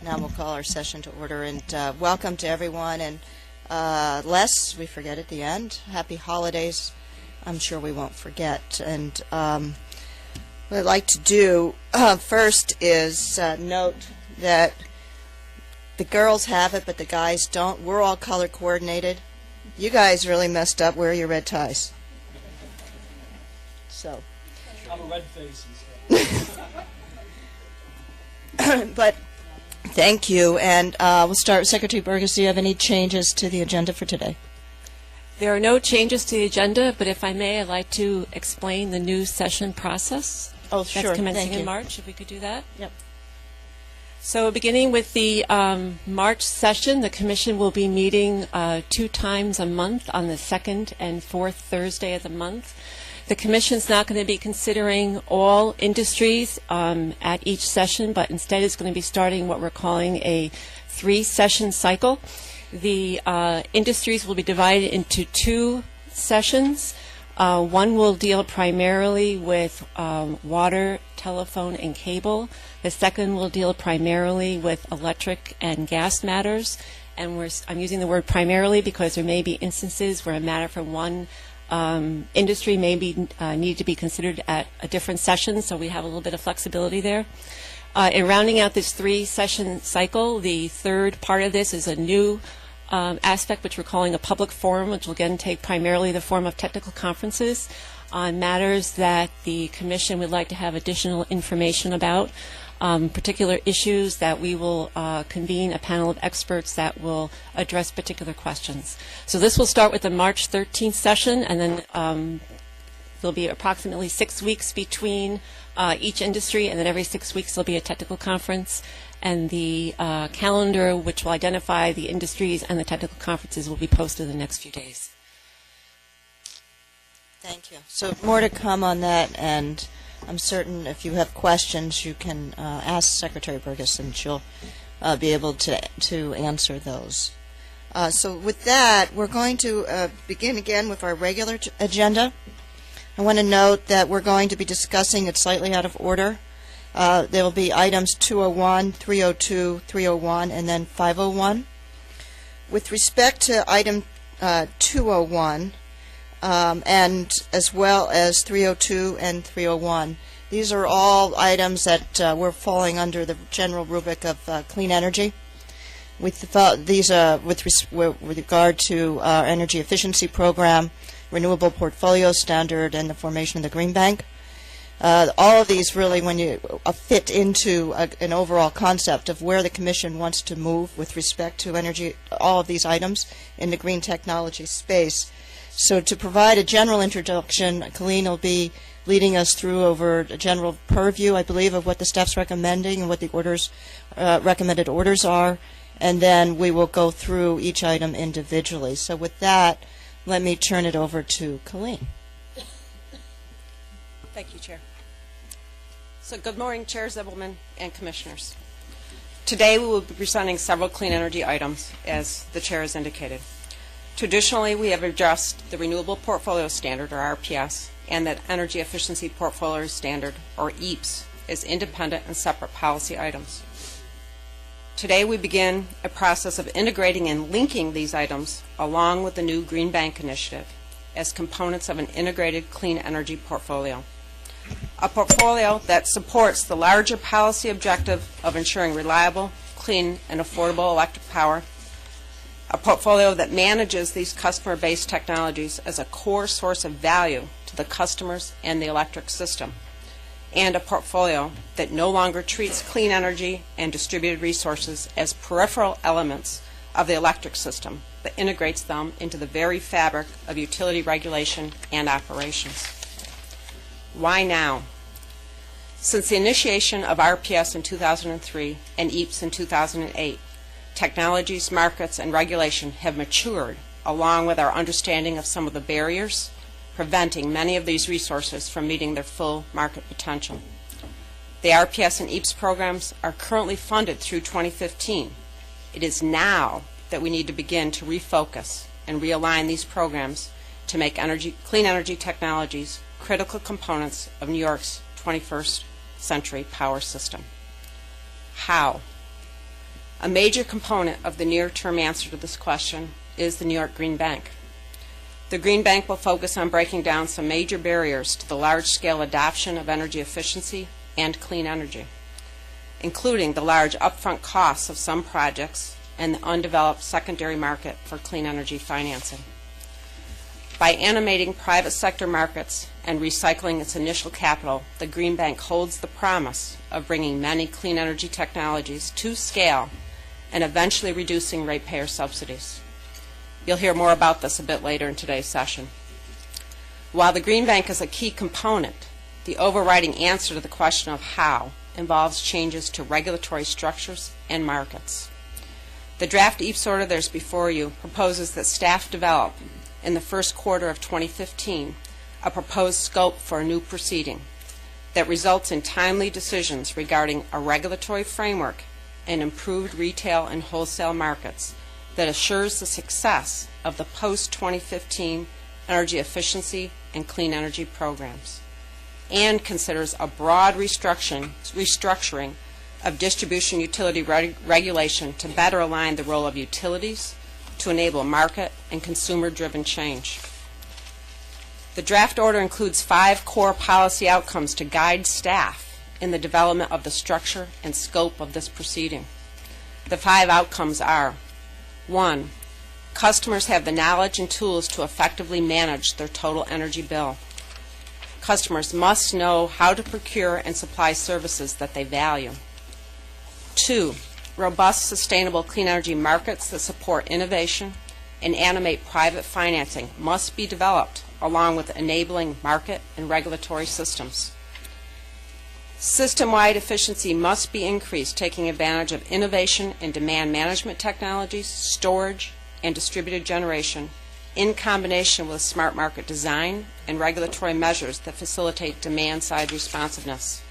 Now we'll call our session to order, and welcome to everyone. And lest we forget at the end, happy holidays. I'm sure we won't forget. And what I'd like to do first is note that the girls have it, but the guys don't. We're all color coordinated. You guys really messed up. Wear your red ties. So. I'm a red face. But thank you, and we'll start with Secretary Burgess. Do you have any changes to the agenda for today? There are no changes to the agenda, but if I may, I'd like to explain the new session process. Oh, sure. That's commencing Thank you. in March, if we could do that. Yep. So beginning with the March session, the Commission will be meeting 2 times a month on the 2nd and 4th Thursday of the month. The Commission's not going to be considering all industries at each session, but instead is going to be starting what we're calling a 3-session cycle. The industries will be divided into 2 sessions. One will deal primarily with water, telephone, and cable. The second will deal primarily with electric and gas matters. And I'm using the word primarily because there may be instances where a matter from one industry may need to be considered at a different session, so we have a little bit of flexibility there. In rounding out this 3-session cycle, the third part of this is a new aspect, which we're calling a public forum, which will again take primarily the form of technical conferences on matters that the Commission would like to have additional information about, particular issues that we will convene a panel of experts that will address particular questions. So this will start with the March 13th session, and then there'll be approximately 6 weeks between each industry, and then every 6 weeks there'll be a technical conference. And the calendar, which will identify the industries and the technical conferences, will be posted in the next few days. Thank you. So more to come on that, and I'm certain if you have questions, you can ask Secretary Burgess, and she'll be able to answer those. So with that, we're going to begin again with our regular agenda. I want to note that we're going to be discussing it slightly out of order. There will be items 201, 302, 301, and then 501. With respect to item 201, and as well as 302 and 301, these are all items that we're falling under the general rubric of clean energy. These with regard to our energy efficiency program, renewable portfolio standard, and the formation of the Green Bank. All of these really, when you fit into an overall concept of where the Commission wants to move with respect to energy, all of these items in the green technology space. So to provide a general introduction, Colleen will be leading us through over a general purview, I believe, of what the staff's recommending and what the orders, recommended orders are, and then we will go through each item individually. So with that, let me turn it over to Colleen. Thank you, Chair. So good morning, Chair Zibelman and Commissioners. Today we will be presenting several clean energy items, as the Chair has indicated. Traditionally, we have addressed the Renewable Portfolio Standard, or RPS, and the Energy Efficiency Portfolio Standard, or EAPS, as independent and separate policy items. Today we begin a process of integrating and linking these items along with the new Green Bank Initiative as components of an integrated clean energy portfolio. A portfolio that supports the larger policy objective of ensuring reliable, clean, and affordable electric power. A portfolio that manages these customer-based technologies as a core source of value to the customers and the electric system. And a portfolio that no longer treats clean energy and distributed resources as peripheral elements of the electric system, but integrates them into the very fabric of utility regulation and operations. Why now? Since the initiation of RPS in 2003 and EAPS in 2008, technologies, markets, and regulation have matured along with our understanding of some of the barriers preventing many of these resources from meeting their full market potential. The RPS and EAPS programs are currently funded through 2015. It is now that we need to begin to refocus and realign these programs to make clean energy technologies critical components of New York's 21st century power system. How? A major component of the near-term answer to this question is the New York Green Bank. The Green Bank will focus on breaking down some major barriers to the large-scale adoption of energy efficiency and clean energy, including the large upfront costs of some projects and the undeveloped secondary market for clean energy financing. By animating private sector markets and recycling its initial capital, the Green Bank holds the promise of bringing many clean energy technologies to scale and eventually reducing ratepayer subsidies. You'll hear more about this a bit later in today's session. While the Green Bank is a key component, the overriding answer to the question of how involves changes to regulatory structures and markets. The draft EAPS order that is before you proposes that staff develop, in the first quarter of 2015, a proposed scope for a new proceeding that results in timely decisions regarding a regulatory framework and improved retail and wholesale markets that assures the success of the post-2015 energy efficiency and clean energy programs, and considers a broad restructuring of distribution utility regulation to better align the role of utilities to enable market and consumer-driven change. The draft order includes 5 core policy outcomes to guide staff in the development of the structure and scope of this proceeding. The 5 outcomes are: 1. Customers have the knowledge and tools to effectively manage their total energy bill. Customers must know how to procure and supply services that they value. 2. Robust, sustainable clean energy markets that support innovation and animate private financing must be developed along with enabling market and regulatory systems. System-wide efficiency must be increased, taking advantage of innovation in demand management technologies, storage, and distributed generation in combination with smart market design and regulatory measures that facilitate demand-side responsiveness.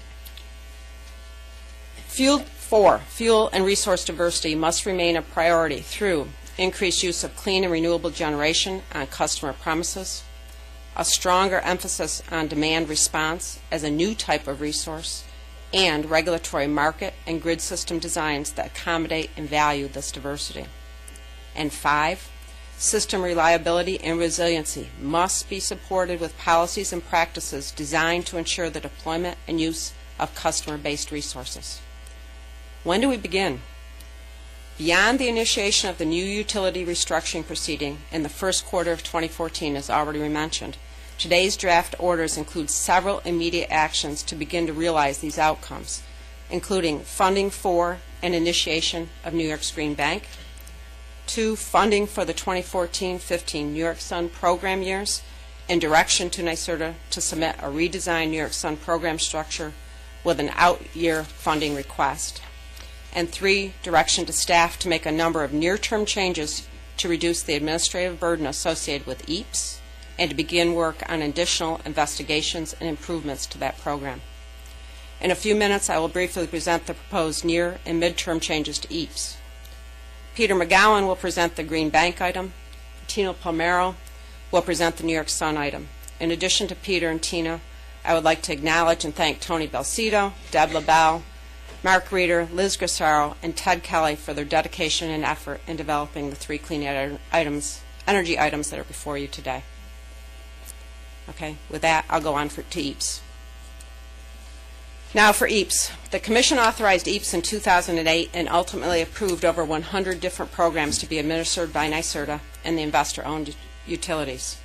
4. Fuel and resource diversity must remain a priority through increased use of clean and renewable generation on customer premises, a stronger emphasis on demand response as a new type of resource, and regulatory market and grid system designs that accommodate and value this diversity. And 5, system reliability and resiliency must be supported with policies and practices designed to ensure the deployment and use of customer-based resources. When do we begin? Beyond the initiation of the new utility restructuring proceeding in the first quarter of 2014, as already mentioned, today's draft orders include several immediate actions to begin to realize these outcomes, including funding for and initiation of New York's Green Bank, 2, funding for the 2014-15 New York Sun program years, and direction to NYSERDA to submit a redesigned New York Sun program structure with an out-year funding request, and 3, direction to staff to make a number of near-term changes to reduce the administrative burden associated with EAPS and to begin work on additional investigations and improvements to that program. In a few minutes, I will briefly present the proposed near and midterm changes to EAPS. Peter McGowan will present the Green Bank item. Tina Palmero will present the New York Sun item. In addition to Peter and Tina, I would like to acknowledge and thank Tony Belcito, Deb LaBelle, Mark Reeder, Liz Grassaro, and Ted Kelly for their dedication and effort in developing the 3 clean energy items that are before you today. Okay, with that, I'll go on to EAPS. Now for EAPS. The Commission authorized EAPS in 2008 and ultimately approved over 100 different programs to be administered by NYSERDA and the investor-owned utilities.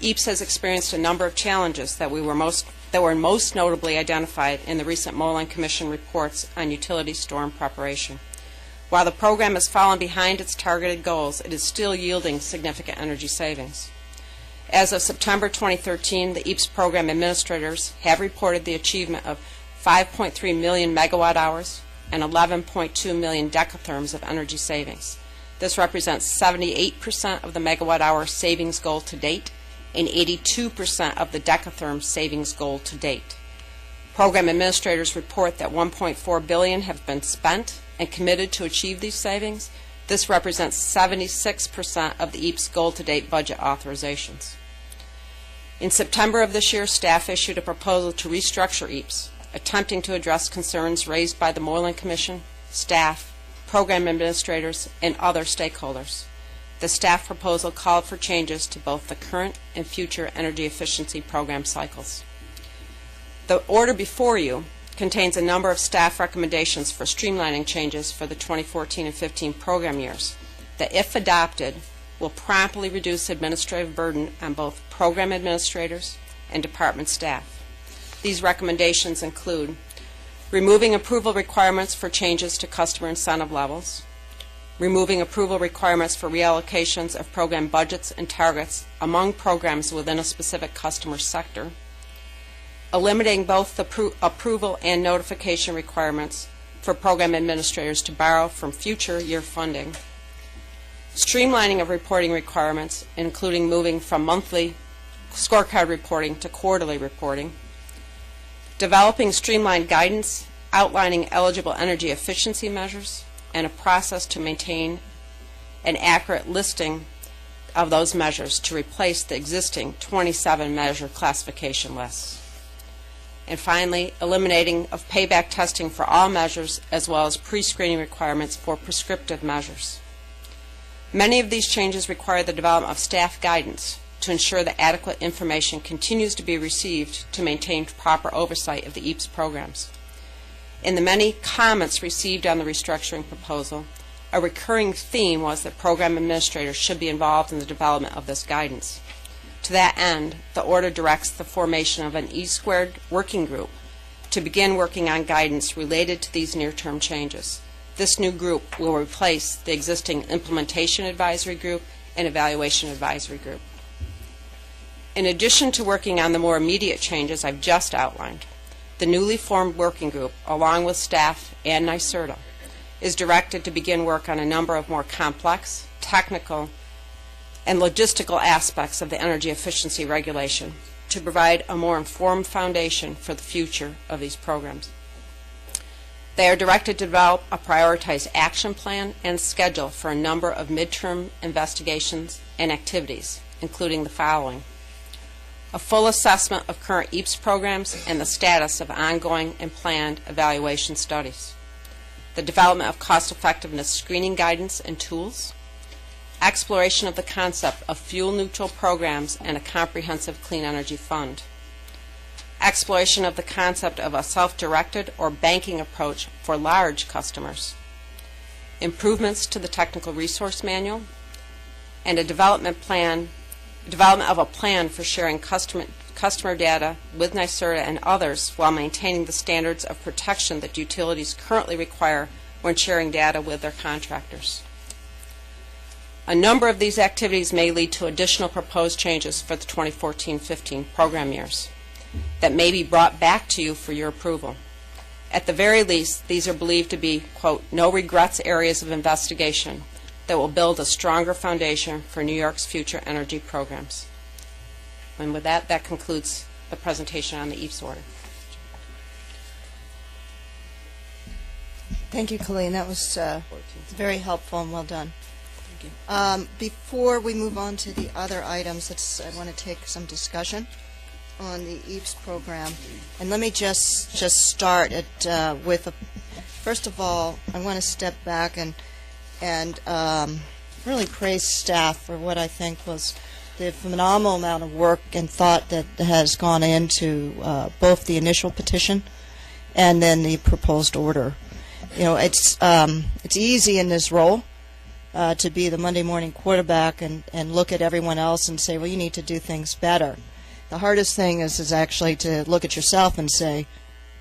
EAPS has experienced a number of challenges that were most notably identified in the recent Moreland Commission reports on utility storm preparation. While the program has fallen behind its targeted goals, it is still yielding significant energy savings. As of September 2013, the EAPS program administrators have reported the achievement of 5.3 million megawatt hours and 11.2 million decatherms of energy savings. This represents 78% of the megawatt hour savings goal to date and 82% of the decatherm savings goal to date. Program administrators report that $1.4 billion have been spent and committed to achieve these savings. This represents 76% of the EAPS goal to date budget authorizations. In September of this year, staff issued a proposal to restructure EAPS, attempting to address concerns raised by the Moreland Commission, staff, program administrators, and other stakeholders. The staff proposal called for changes to both the current and future energy efficiency program cycles. The order before you contains a number of staff recommendations for streamlining changes for the 2014 and 15 program years that, if adopted, will promptly reduce administrative burden on both program administrators and department staff. These recommendations include removing approval requirements for changes to customer incentive levels, removing approval requirements for reallocations of program budgets and targets among programs within a specific customer sector, eliminating both the approval and notification requirements for program administrators to borrow from future year funding, streamlining of reporting requirements, including moving from monthly scorecard reporting to quarterly reporting, developing streamlined guidance outlining eligible energy efficiency measures, and a process to maintain an accurate listing of those measures to replace the existing 27 measure classification lists. And finally, eliminating of payback testing for all measures as well as pre-screening requirements for prescriptive measures. Many of these changes require the development of staff guidance to ensure that adequate information continues to be received to maintain proper oversight of the EAPS programs. In the many comments received on the restructuring proposal, a recurring theme was that program administrators should be involved in the development of this guidance. To that end, the order directs the formation of an E-squared working group to begin working on guidance related to these near-term changes. This new group will replace the existing Implementation Advisory Group and Evaluation Advisory Group. In addition to working on the more immediate changes I've just outlined, the newly formed working group, along with staff and NYSERDA, is directed to begin work on a number of more complex, technical, and logistical aspects of the energy efficiency regulation to provide a more informed foundation for the future of these programs. They are directed to develop a prioritized action plan and schedule for a number of midterm investigations and activities, including the following: a full assessment of current EAPS programs and the status of ongoing and planned evaluation studies, the development of cost-effectiveness screening guidance and tools, exploration of the concept of fuel-neutral programs and a comprehensive clean energy fund, exploration of the concept of a self-directed or banking approach for large customers, improvements to the technical resource manual, and a development of a plan for sharing customer data with NYSERDA and others while maintaining the standards of protection that utilities currently require when sharing data with their contractors. A number of these activities may lead to additional proposed changes for the 2014-15 program years that may be brought back to you for your approval. At the very least, these are believed to be, quote, no regrets areas of investigation that will build a stronger foundation for New York's future energy programs. And with that, that concludes the presentation on the EAPS order. Thank you, Colleen. That was very helpful and well done. Thank you. Before we move on to the other items, I want to take some discussion on the EAPS program. And let me just start with, first of all, I want to step back and really praise staff for what I think was the phenomenal amount of work and thought that has gone into both the initial petition and then the proposed order. You know, it's easy in this role to be the Monday morning quarterback and look at everyone else and say, well, you need to do things better. The hardest thing is actually to look at yourself and say,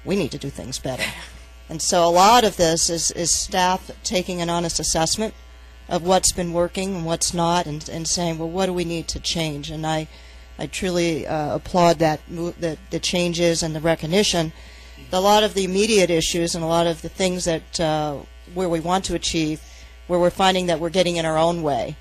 we need to do things better. And so a lot of this is staff taking an honest assessment of what's been working and what's not, and saying, well, what do we need to change? And I truly applaud that the changes and the recognition. A lot of the immediate issues and a lot of the things that where we want to achieve, where we're finding that we're getting in our own way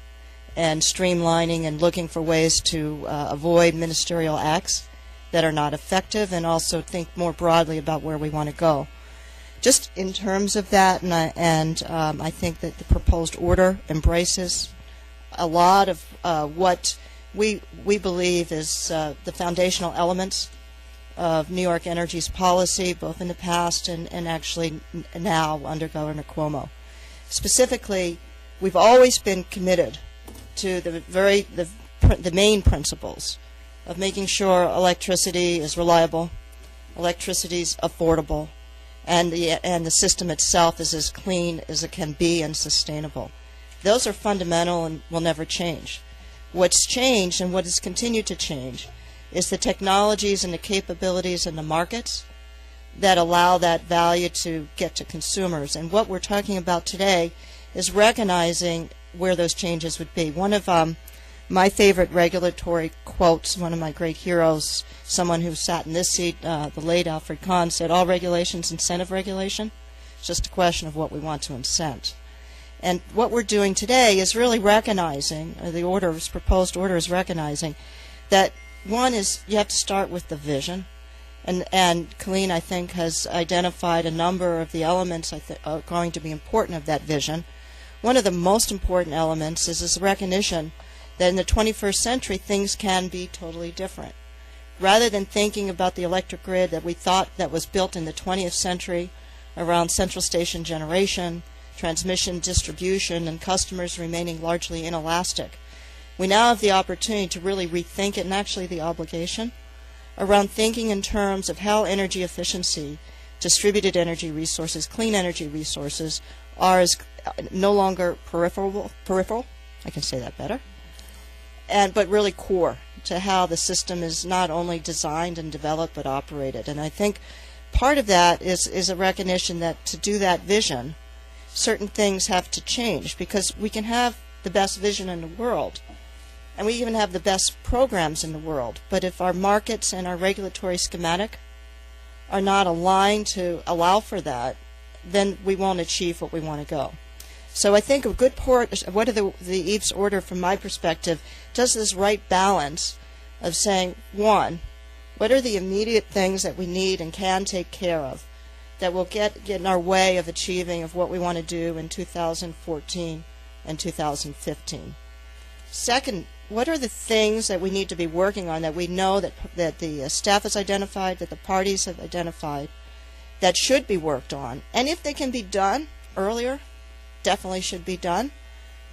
and streamlining and looking for ways to avoid ministerial acts that are not effective, and also think more broadly about where we want to go. Just in terms of that, I think that the proposed order embraces a lot of what we believe is the foundational elements of New York Energy's policy, both in the past and actually now under Governor Cuomo. Specifically, we've always been committed to the main principles of making sure electricity is reliable, electricity is affordable, and the system itself is as clean as it can be and sustainable. Those are fundamental and will never change. What's changed and what has continued to change is the technologies and the capabilities in the markets that allow that value to get to consumers. And what we're talking about today is recognizing where those changes would be. One of my favorite regulatory quotes, one of my great heroes, someone who sat in this seat, the late Alfred Kahn, said, all regulation's incentive regulation. It's just a question of what we want to incent. And what we're doing today is really recognizing, the proposed order is recognizing, that one is you have to start with the vision. And Colleen, I think, has identified a number of the elements are going to be important of that vision. One of the most important elements is this recognition that in the 21st century things can be totally different. Rather than thinking about the electric grid that we thought that was built in the 20th century around central station generation, transmission, distribution, and customers remaining largely inelastic, we now have the opportunity to really rethink it, and actually the obligation, around thinking in terms of how energy efficiency, distributed energy resources, clean energy resources are no longer peripheral, I can say that better, but really core to how the system is not only designed and developed but operated. And I think part of that is a recognition that to do that vision, certain things have to change, because we can have the best vision in the world, and we even have the best programs in the world, but if our markets and our regulatory schematic are not aligned to allow for that, then we won't achieve what we want to go. So I think a good part, what the Eve's order from my perspective does this right balance of saying, one, what are the immediate things that we need and can take care of that will get in our way of achieving of what we want to do in 2014 and 2015. Second, what are the things that we need to be working on that we know that the staff has identified, that the parties have identified, that should be worked on? And if they can be done earlier, definitely should be done,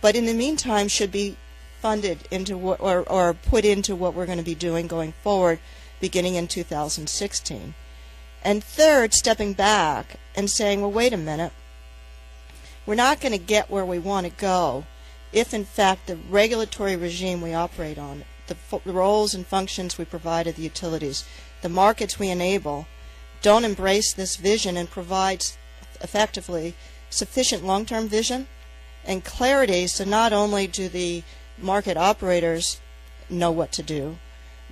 but in the meantime should be funded into or put into what we're going to be doing going forward beginning in 2016. And third, stepping back and saying, well, wait a minute, we're not going to get where we want to go if in fact the regulatory regime we operate on, the roles and functions we provide to the utilities, the markets we enable, don't embrace this vision and provide effectively sufficient long-term vision and clarity, so not only do the market operators know what to do,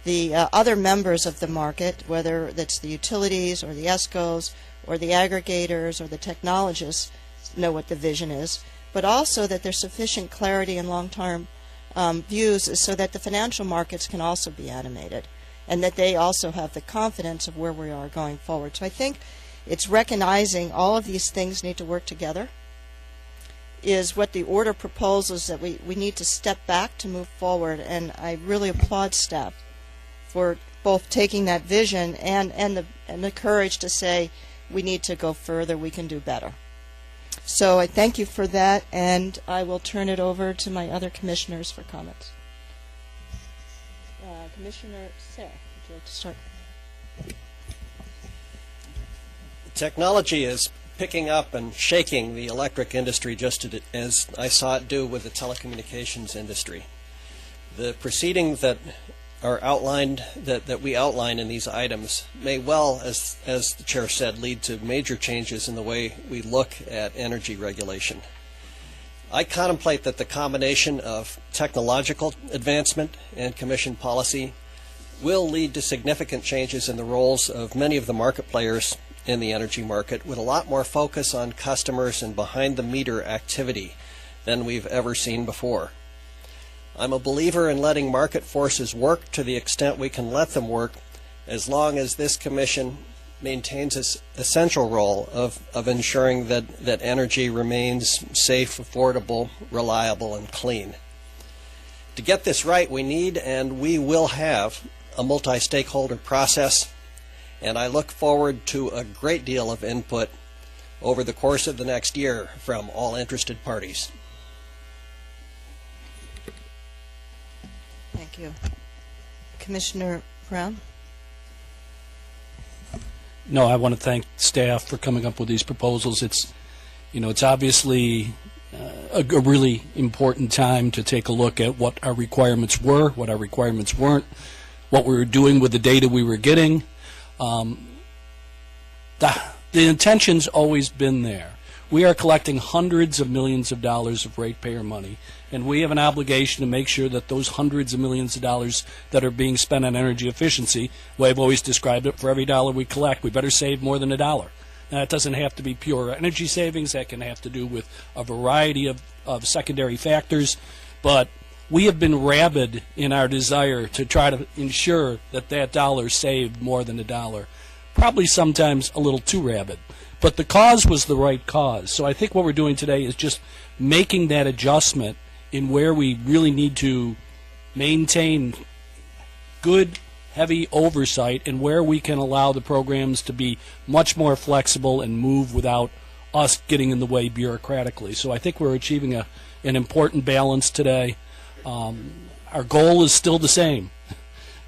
the other members of the market, whether that's the utilities or the ESCOs or the aggregators or the technologists, know what the vision is, but also that there's sufficient clarity and long-term views so that the financial markets can also be animated and that they also have the confidence of where we are going forward. So I think it's recognizing all of these things need to work together is what the order proposes, that we need to step back to move forward, and I really applaud staff for both taking that vision and the courage to say we need to go further, we can do better. So I thank you for that, and I will turn it over to my other commissioners for comments. Commissioner Sayre, would you like to start? Technology is picking up and shaking the electric industry just as I saw it do with the telecommunications industry. The proceedings that are outlined, that we outline in these items may well, as the chair said, lead to major changes in the way we look at energy regulation. I contemplate that the combination of technological advancement and commission policy will lead to significant changes in the roles of many of the market players in the energy market, with a lot more focus on customers and behind-the-meter activity than we've ever seen before. I'm a believer in letting market forces work to the extent we can let them work, as long as this commission maintains its essential role of ensuring that energy remains safe, affordable, reliable, and clean. To get this right, we need and we will have a multi-stakeholder process, and I look forward to a great deal of input over the course of the next year from all interested parties. Thank you. Commissioner Brown? No, I want to thank staff for coming up with these proposals. It's obviously a really important time to take a look at what our requirements were, what our requirements weren't, what we were doing with the data we were getting. The intention's always been there. We are collecting hundreds of millions of dollars of ratepayer money, and we have an obligation to make sure that those hundreds of millions of dollars that are being spent on energy efficiency, the way I've always described it, for every dollar we collect, we better save more than $1. Now, that doesn't have to be pure energy savings. That can have to do with a variety of secondary factors, but we have been rabid in our desire to try to ensure that that dollar saved more than $1. Probably sometimes a little too rabid. But the cause was the right cause. So I think what we're doing today is just making that adjustment in where we really need to maintain good, heavy oversight and where we can allow the programs to be much more flexible and move without us getting in the way bureaucratically. So I think we're achieving an important balance today. Our goal is still the same,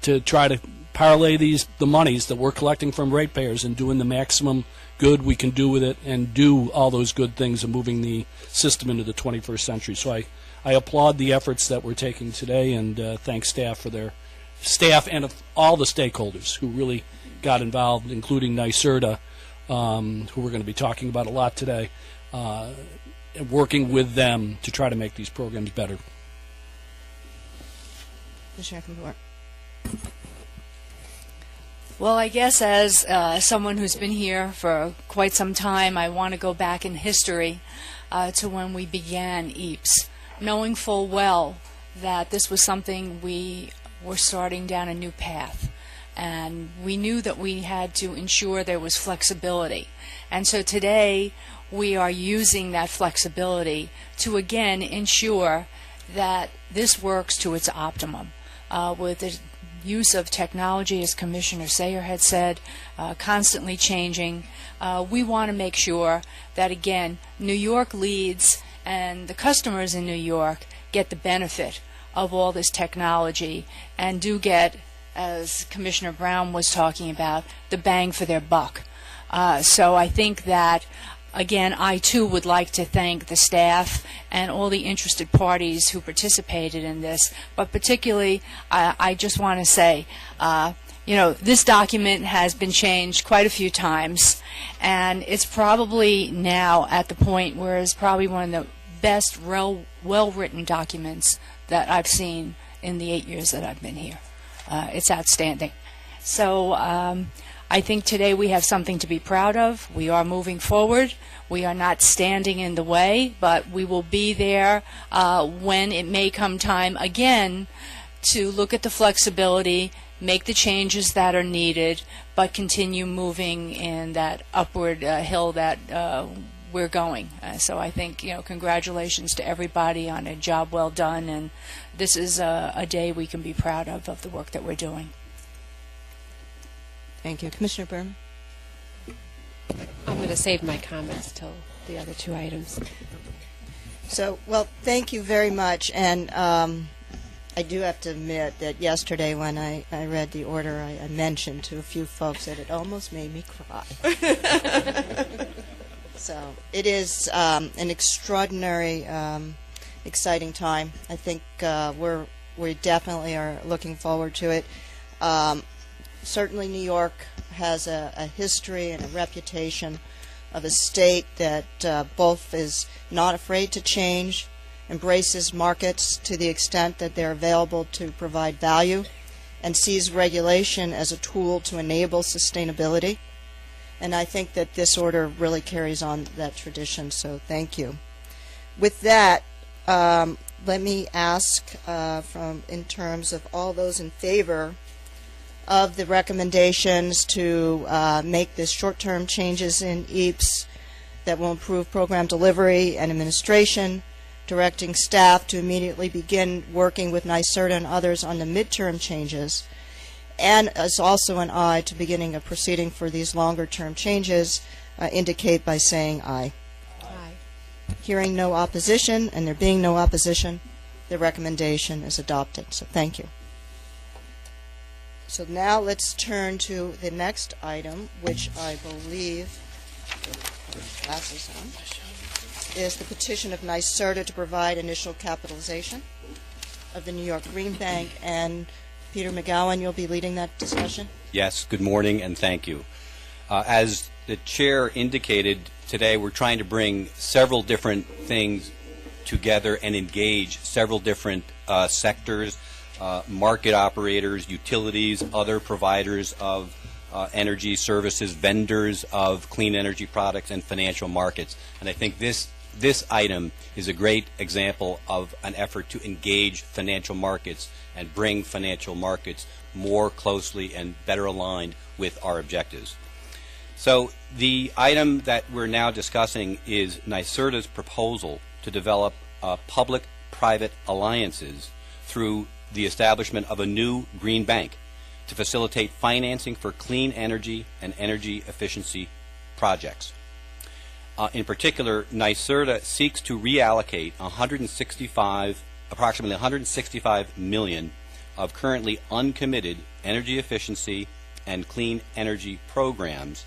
to try to parlay the monies that we're collecting from ratepayers and doing the maximum good we can do with it and do all those good things and moving the system into the 21st century. So I applaud the efforts that we're taking today and thank staff and all the stakeholders who really got involved, including NYSERDA, who we're going to be talking about a lot today, and working with them to try to make these programs better. Commissioner Comport. Well, I guess as someone who's been here for quite some time, I want to go back in history to when we began EAPS, knowing full well that this was something we were starting down a new path. And we knew that we had to ensure there was flexibility. And so today we are using that flexibility to again ensure that this works to its optimum with the use of technology, as Commissioner Sayer had said, constantly changing. We want to make sure that, again, New York leads and the customers in New York get the benefit of all this technology and do get, as Commissioner Brown was talking about, the bang for their buck. So I think that, again, I too would like to thank the staff and all the interested parties who participated in this, but particularly I just want to say, this document has been changed quite a few times, and it's probably now at the point where it's probably one of the best, well-written documents that I've seen in the 8 years that I've been here. It's outstanding. So I think today we have something to be proud of. We are moving forward. We are not standing in the way, but we will be there when it may come time again to look at the flexibility, make the changes that are needed, but continue moving in that upward hill that we're going. So I think, congratulations to everybody on a job well done, and this is a day we can be proud of the work that we're doing. Thank you. Commissioner Berman? I'm going to save my comments till the other two items. So, well, thank you very much. And I do have to admit that yesterday when I read the order, I mentioned to a few folks that it almost made me cry. So it is an extraordinary, exciting time. I think we definitely are looking forward to it. Certainly New York has a history and a reputation of a state that both is not afraid to change, embraces markets to the extent that they're available to provide value, and sees regulation as a tool to enable sustainability. And I think that this order really carries on that tradition, so thank you. With that, let me ask in terms of all those in favor of the recommendations to make this short-term changes in EAPS that will improve program delivery and administration, directing staff to immediately begin working with NYSERDA and others on the midterm changes, and as also an eye to beginning a proceeding for these longer-term changes, indicate by saying aye. Aye. Hearing no opposition, and there being no opposition, the recommendation is adopted. So thank you. So now let's turn to the next item, which I believe, glasses on, is the petition of NYSERDA to provide initial capitalization of the New York Green Bank. And Peter McGowan, you'll be leading that discussion? Yes, good morning and thank you. As the chair indicated, today we're trying to bring several different things together and engage several different sectors, market operators, utilities, other providers of energy services, vendors of clean energy products, and financial markets. And I think this item is a great example of an effort to engage financial markets and bring financial markets more closely and better aligned with our objectives. So the item that we're now discussing is NYSERDA's proposal to develop public-private alliances through the establishment of a new green bank to facilitate financing for clean energy and energy efficiency projects. In particular, NYSERDA seeks to reallocate approximately 165 million of currently uncommitted energy efficiency and clean energy programs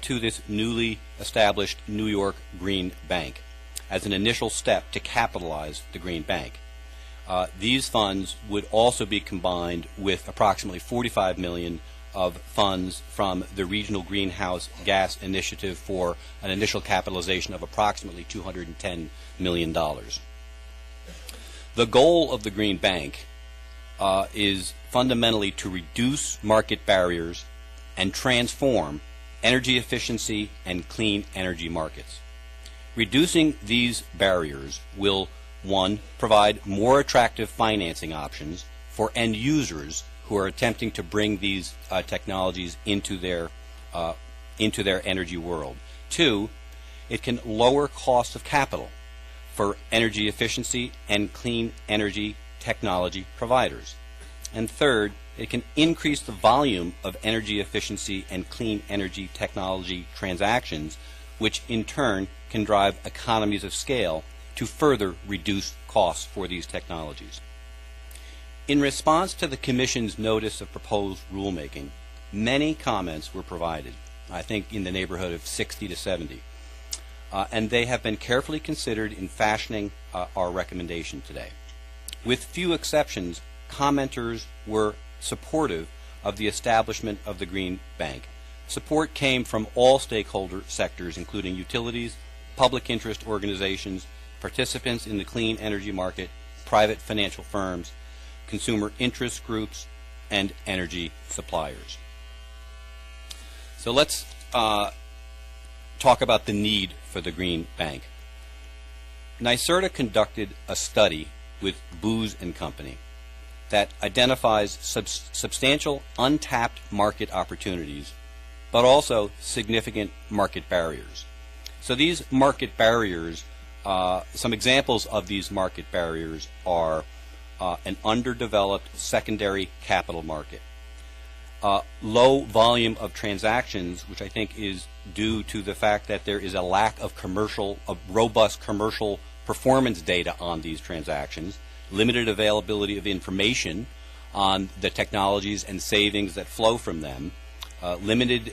to this newly established New York Green Bank as an initial step to capitalize the Green Bank. These funds would also be combined with approximately 45 million of funds from the Regional Greenhouse Gas Initiative for an initial capitalization of approximately $210 million. The goal of the Green Bank is fundamentally to reduce market barriers and transform energy efficiency and clean energy markets. Reducing these barriers will, one, provide more attractive financing options for end users who are attempting to bring these technologies into their energy world. Two, it can lower costs of capital for energy efficiency and clean energy technology providers. And third, it can increase the volume of energy efficiency and clean energy technology transactions, which in turn can drive economies of scale to further reduce costs for these technologies. In response to the Commission's notice of proposed rulemaking, many comments were provided, I think in the neighborhood of 60 to 70, and they have been carefully considered in fashioning our recommendation today. With few exceptions, commenters were supportive of the establishment of the Green Bank. Support came from all stakeholder sectors, including utilities, public interest organizations, participants in the clean energy market, private financial firms, consumer interest groups, and energy suppliers. So let's talk about the need for the Green Bank. NYSERDA conducted a study with Booz & Company that identifies substantial untapped market opportunities, but also significant market barriers. So these market barriers, some examples of these market barriers are an underdeveloped secondary capital market, low volume of transactions, which I think is due to the fact that there is a lack of robust commercial performance data on these transactions, limited availability of information on the technologies and savings that flow from them, limited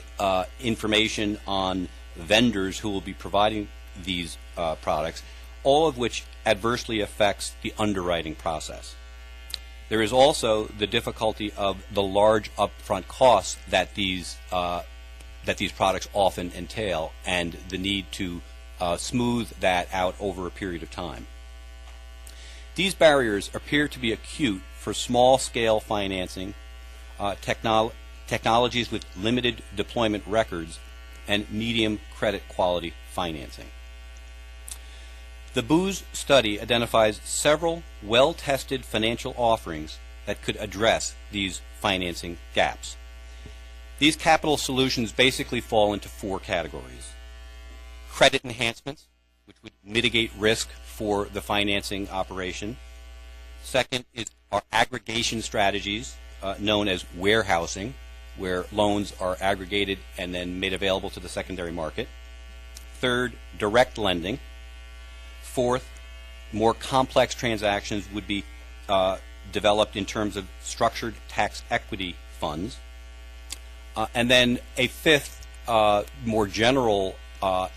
information on vendors who will be providing these products, all of which adversely affects the underwriting process. There is also the difficulty of the large upfront costs that these products often entail, and the need to smooth that out over a period of time. These barriers appear to be acute for small-scale financing, technologies with limited deployment records, and medium credit quality financing. The Booz study identifies several well-tested financial offerings that could address these financing gaps. These capital solutions basically fall into four categories. Credit enhancements, which would mitigate risk for the financing operation. Second is our aggregation strategies, known as warehousing, where loans are aggregated and then made available to the secondary market. Third, direct lending. Fourth, more complex transactions would be developed in terms of structured tax equity funds. And then a fifth, more general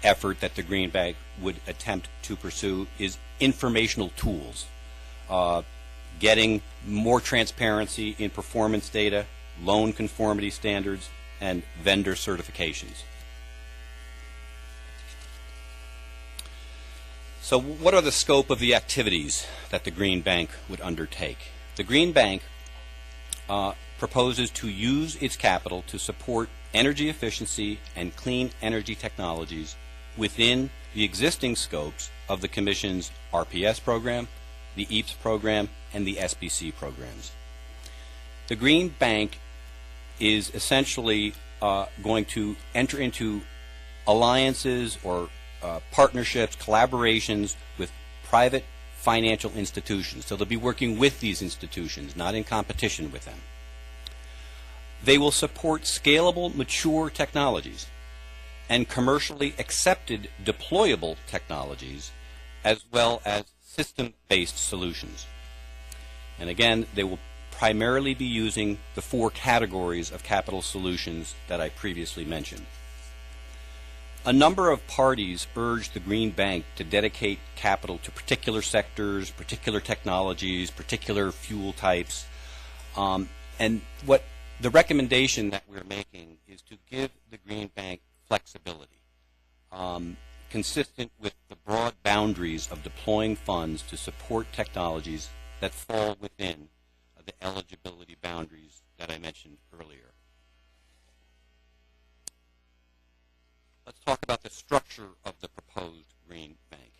effort that the Green Bank would attempt to pursue is informational tools, getting more transparency in performance data, loan conformity standards, and vendor certifications. So what are the scope of the activities that the Green Bank would undertake? The Green Bank proposes to use its capital to support energy efficiency and clean energy technologies within the existing scopes of the Commission's RPS program, the EAPS program, and the SBC programs. The Green Bank is essentially going to enter into alliances or partnerships, collaborations with private financial institutions. So they'll be working with these institutions, not in competition with them. They will support scalable, mature technologies and commercially accepted deployable technologies, as well as system-based solutions. And again, they will primarily be using the four categories of capital solutions that I previously mentioned. A number of parties urged the Green Bank to dedicate capital to particular sectors, particular technologies, particular fuel types. And what the recommendation that we're making is to give the Green Bank flexibility, consistent with the broad boundaries of deploying funds to support technologies that fall within the eligibility boundaries that I mentioned earlier. Let's talk about the structure of the proposed Green Bank.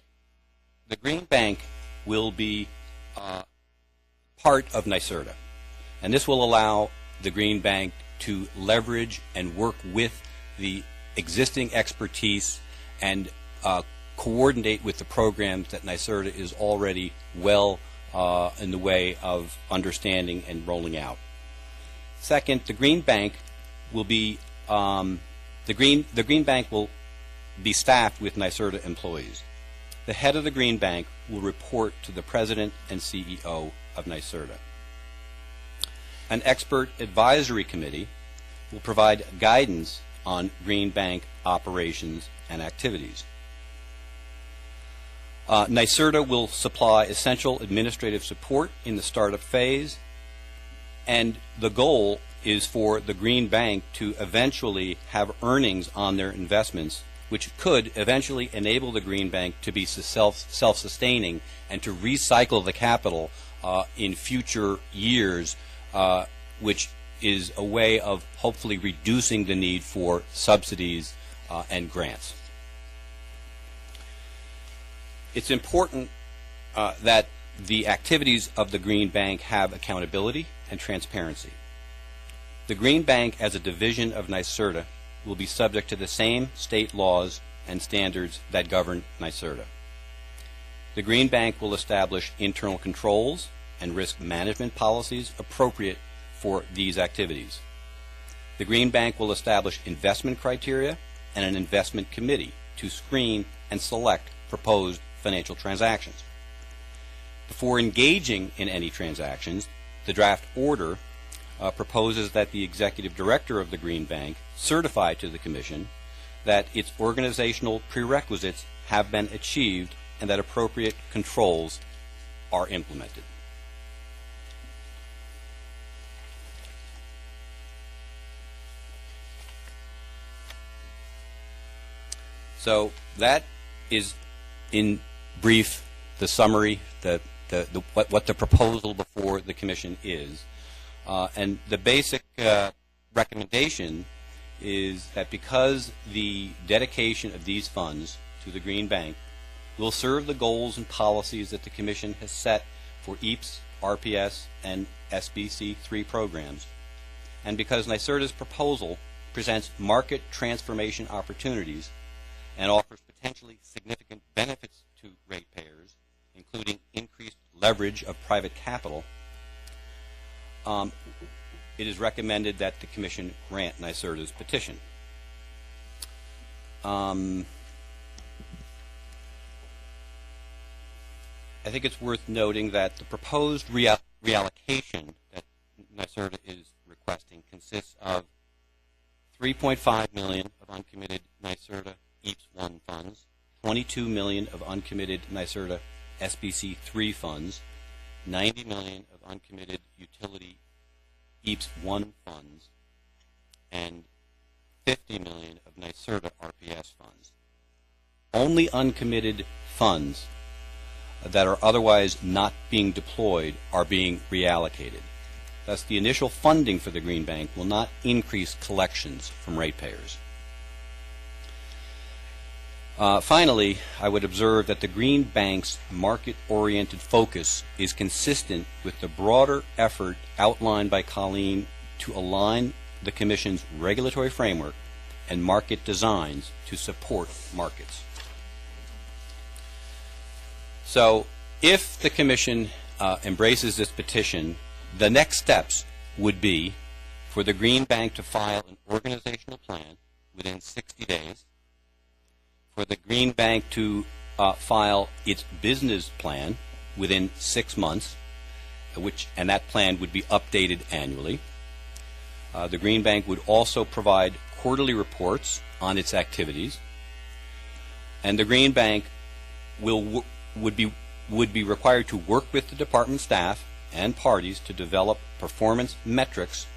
The Green Bank will be part of NYSERDA, and this will allow the Green Bank to leverage and work with the existing expertise and coordinate with the programs that NYSERDA is already well in the way of understanding and rolling out. Second, the Green Bank will be the Green Bank will be staffed with NYSERDA employees. The head of the Green Bank will report to the President and CEO of NYSERDA. An expert advisory committee will provide guidance on Green Bank operations and activities. NYSERDA will supply essential administrative support in the startup phase, and the goal is for the Green Bank to eventually have earnings on their investments, which could eventually enable the Green Bank to be self-sustaining and to recycle the capital in future years, which is a way of hopefully reducing the need for subsidies and grants. It's important that the activities of the Green Bank have accountability and transparency. The Green Bank, as a division of NYSERDA, will be subject to the same state laws and standards that govern NYSERDA. The Green Bank will establish internal controls and risk management policies appropriate for these activities. The Green Bank will establish investment criteria and an investment committee to screen and select proposed financial transactions. Before engaging in any transactions, the draft order proposes that the executive director of the Green Bank certify to the Commission that its organizational prerequisites have been achieved and that appropriate controls are implemented. So that is, in brief, the summary, what the proposal before the Commission is. And the basic recommendation is that because the dedication of these funds to the Green Bank will serve the goals and policies that the Commission has set for EAPS, RPS, and SBC3 programs, and because NYSERDA's proposal presents market transformation opportunities and offers potentially significant benefits to ratepayers, including increased leverage of private capital, it is recommended that the Commission grant NYSERDA's petition. I think it's worth noting that the proposed reallocation that NYSERDA is requesting consists of $3.5 million of uncommitted NYSERDA EAPS 1 funds, $22 million of uncommitted NYSERDA SBC 3 funds, $90 million of uncommitted utility EAPS 1 funds, and $50 million of NYSERDA RPS funds. Only uncommitted funds that are otherwise not being deployed are being reallocated. Thus, the initial funding for the Green Bank will not increase collections from ratepayers. Finally, I would observe that the Green Bank's market-oriented focus is consistent with the broader effort outlined by Colleen to align the Commission's regulatory framework and market designs to support markets. So, if the Commission embraces this petition, the next steps would be for the Green Bank to file an organizational plan within 60 days, for the Green Bank to file its business plan within 6 months, and that plan would be updated annually. The Green Bank would also provide quarterly reports on its activities, and the Green Bank would be required to work with the department staff and parties to develop performance metrics,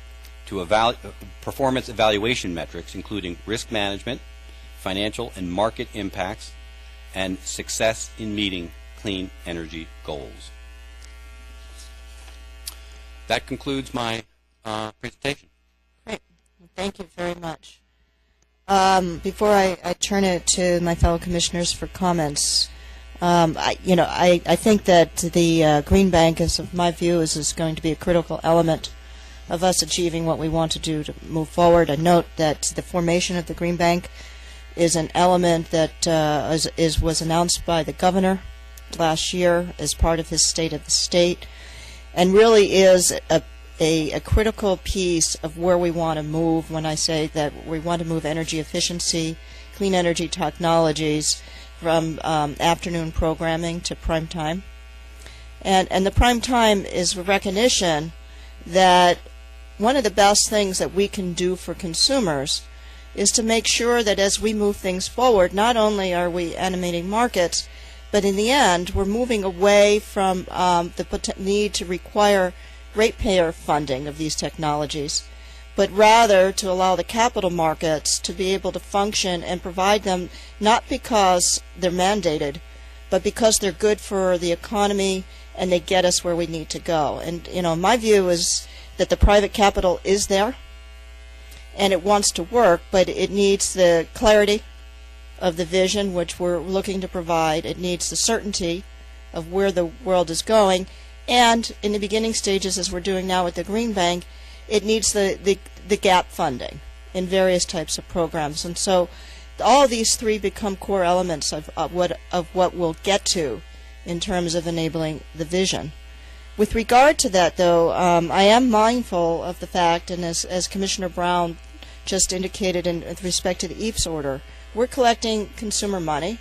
performance evaluation metrics, including risk management, financial and market impacts, and success in meeting clean energy goals. That concludes my presentation. Great. Thank you very much. Before I turn it to my fellow commissioners for comments, I think that the Green Bank, as of my view, is going to be a critical element of us achieving what we want to do to move forward. I note that the formation of the Green Bank is an element that was announced by the governor last year as part of his State of the State, and really is a critical piece of where we want to move when I say that we want to move energy efficiency, clean energy technologies from afternoon programming to prime time. And the prime time is a recognition that one of the best things that we can do for consumers is to make sure that as we move things forward, not only are we animating markets, but in the end, we're moving away from the need to require ratepayer funding of these technologies, but rather to allow the capital markets to be able to function and provide them not because they're mandated, but because they're good for the economy and they get us where we need to go. And, my view is that the private capital is there and it wants to work, but it needs the clarity of the vision which we're looking to provide. It needs the certainty of where the world is going, and in the beginning stages, as we're doing now with the Green Bank, it needs the gap funding in various types of programs. And so all of these three become core elements of what we'll get to in terms of enabling the vision. With regard to that, though, I am mindful of the fact, and as Commissioner Brown just indicated with respect to the EAPS order, we're collecting consumer money,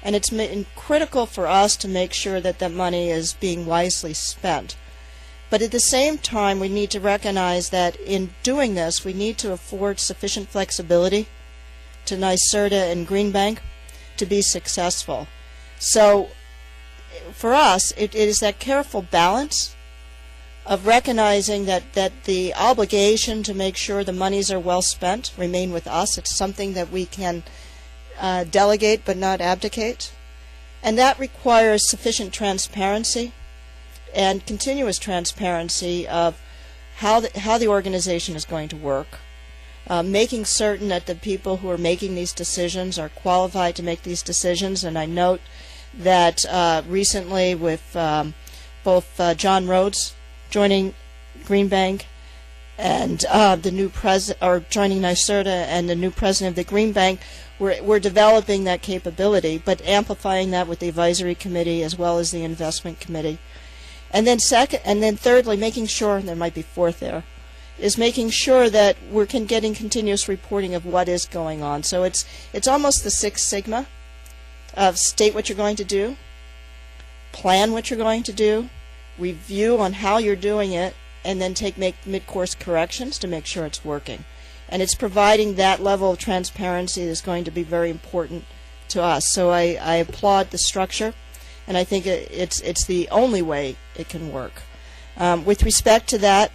and it's critical for us to make sure that that money is being wisely spent. But at the same time, we need to recognize that in doing this, we need to afford sufficient flexibility to NYSERDA and Green Bank to be successful. So for us, it is that careful balance of recognizing that the obligation to make sure the monies are well spent remain with us. It's something that we can delegate but not abdicate. And that requires sufficient transparency and continuous transparency of how the organization is going to work, making certain that the people who are making these decisions are qualified to make these decisions. And I note that recently with both John Rhodes joining Green Bank and the new joining NYSERDA and the new president of the Green Bank, we're developing that capability, but amplifying that with the advisory committee as well as the investment committee. And then thirdly, making sure, and there might be fourth there, is making sure that we're getting continuous reporting of what is going on. So it's almost the Six Sigma of state what you're going to do, plan what you're going to do, review on how you're doing it, and then make mid-course corrections to make sure it's working. And it's providing that level of transparency that's going to be very important to us. So I applaud the structure, and I think it's the only way it can work. With respect to that,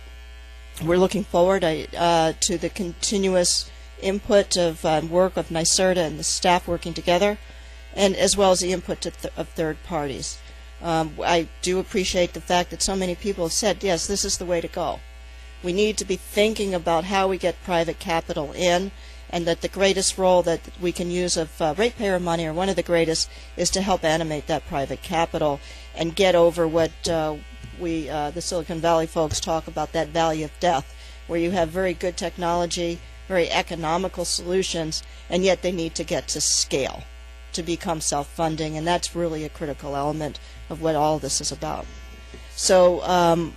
we're looking forward to the continuous input of work of NYSERDA and the staff working together, and as well as the input of third parties. I do appreciate the fact that so many people have said, yes, this is the way to go. We need to be thinking about how we get private capital in, and that the greatest role that we can use of ratepayer money, or one of the greatest, is to help animate that private capital and get over what the Silicon Valley folks talk about, that valley of death, where you have very good technology, very economical solutions, and yet they need to get to scale to become self-funding, and that's really a critical element of what all this is about. So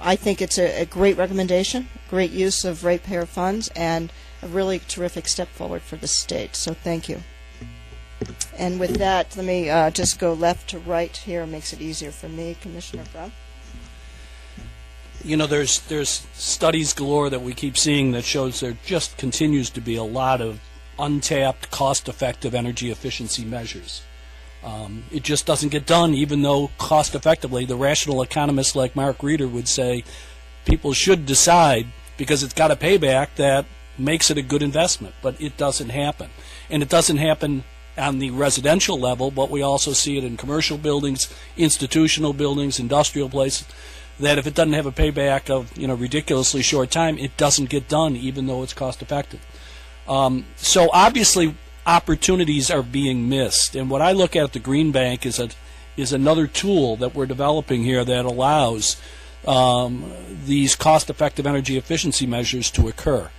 I think it's a great recommendation, great use of ratepayer funds, and a really terrific step forward for the state. So thank you. And with that, let me just go left to right here. It makes it easier for me. Commissioner Brown. You know, there's studies galore that we keep seeing that shows there just continues to be a lot of untapped, cost-effective energy efficiency measures. It just doesn't get done, even though cost-effectively, the rational economists like Mark Reeder would say people should decide, because it's got a payback that makes it a good investment, but it doesn't happen. And it doesn't happen on the residential level, but we also see it in commercial buildings, institutional buildings, industrial places, that if it doesn't have a payback of ridiculously short time, it doesn't get done, even though it's cost-effective. So obviously, opportunities are being missed, and what I look at the Green Bank is another tool that we're developing here that allows these cost-effective energy efficiency measures to occur.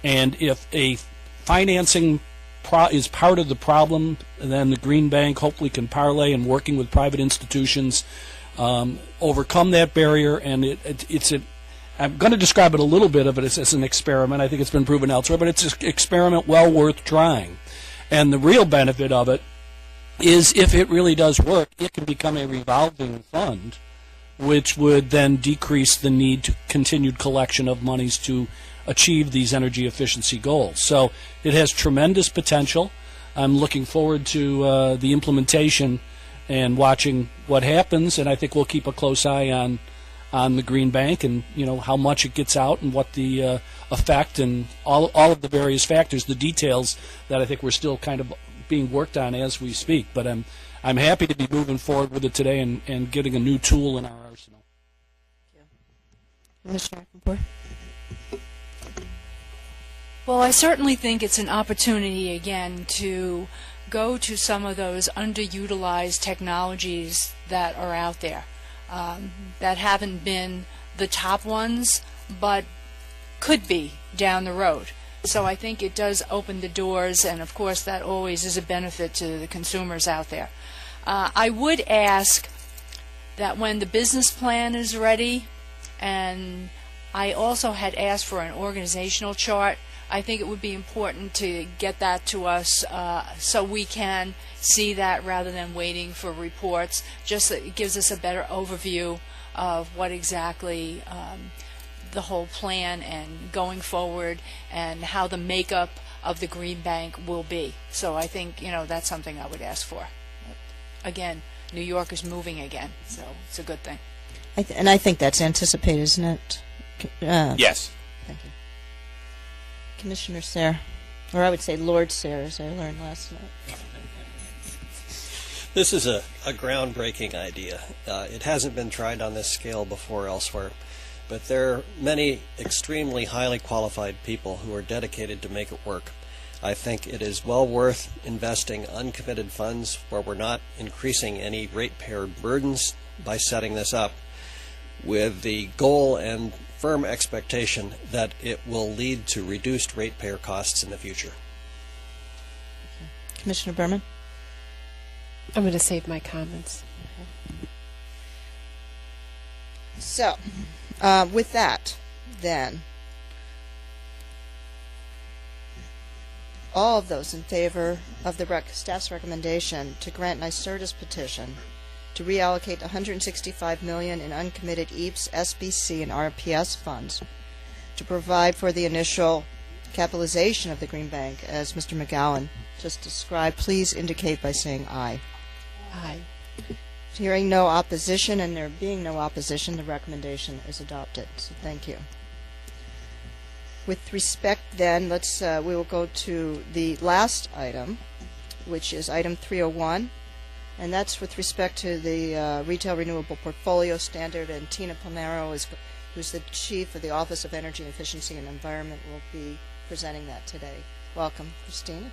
And if a financing is part of the problem, then the Green Bank hopefully can parlay in working with private institutions, overcome that barrier, and I'm going to describe it a little bit of it as an experiment. I think it's been proven elsewhere, but it's an experiment well worth trying. And the real benefit of it is, if it really does work, it can become a revolving fund, which would then decrease the need to continued collection of monies to achieve these energy efficiency goals. So it has tremendous potential. I'm looking forward to the implementation and watching what happens, and I think we'll keep a close eye on the Green Bank and how much it gets out and what the effect and all of the various factors, the details that I think we're still kind of being worked on as we speak. But I'm happy to be moving forward with it today and getting a new tool in our arsenal. Commissioner Ackenpour. Well, I certainly think it's an opportunity again to go to some of those underutilized technologies that are out there. That haven't been the top ones, but could be down the road. So I think it does open the doors, and of course that always is a benefit to the consumers out there. I would ask that when the business plan is ready, and I also had asked for an organizational chart, I think it would be important to get that to us so we can see that rather than waiting for reports. Just that it gives us a better overview of what exactly the whole plan and going forward and how the makeup of the Green Bank will be. So I think that's something I would ask for. Again, New York is moving again, so it's a good thing. And I think that's anticipated, isn't it? Yes. Thank you. Commissioner Sayre, or I would say Lord Sayre, as I learned last night. This is a groundbreaking idea. It hasn't been tried on this scale before elsewhere, but there are many extremely highly qualified people who are dedicated to make it work. I think it is well worth investing uncommitted funds where we're not increasing any ratepayer burdens by setting this up, with the goal and firm expectation that it will lead to reduced ratepayer costs in the future. Commissioner Berman? I'm going to save my comments. So, with that, then, All of those in favor of the staff's recommendation to grant NYSERDA's petition to reallocate $165 million in uncommitted EAPS, SBC, and RPS funds to provide for the initial capitalization of the Green Bank, as Mr. McGowan just described, please indicate by saying aye. Aye. Hearing no opposition and there being no opposition, the recommendation is adopted. So thank you. With respect then, we will go to the last item, which is item 301, and that's with respect to the Retail Renewable Portfolio Standard, and Tina Palmero, who's the Chief of the Office of Energy Efficiency and Environment, will be presenting that today. Welcome, Christina.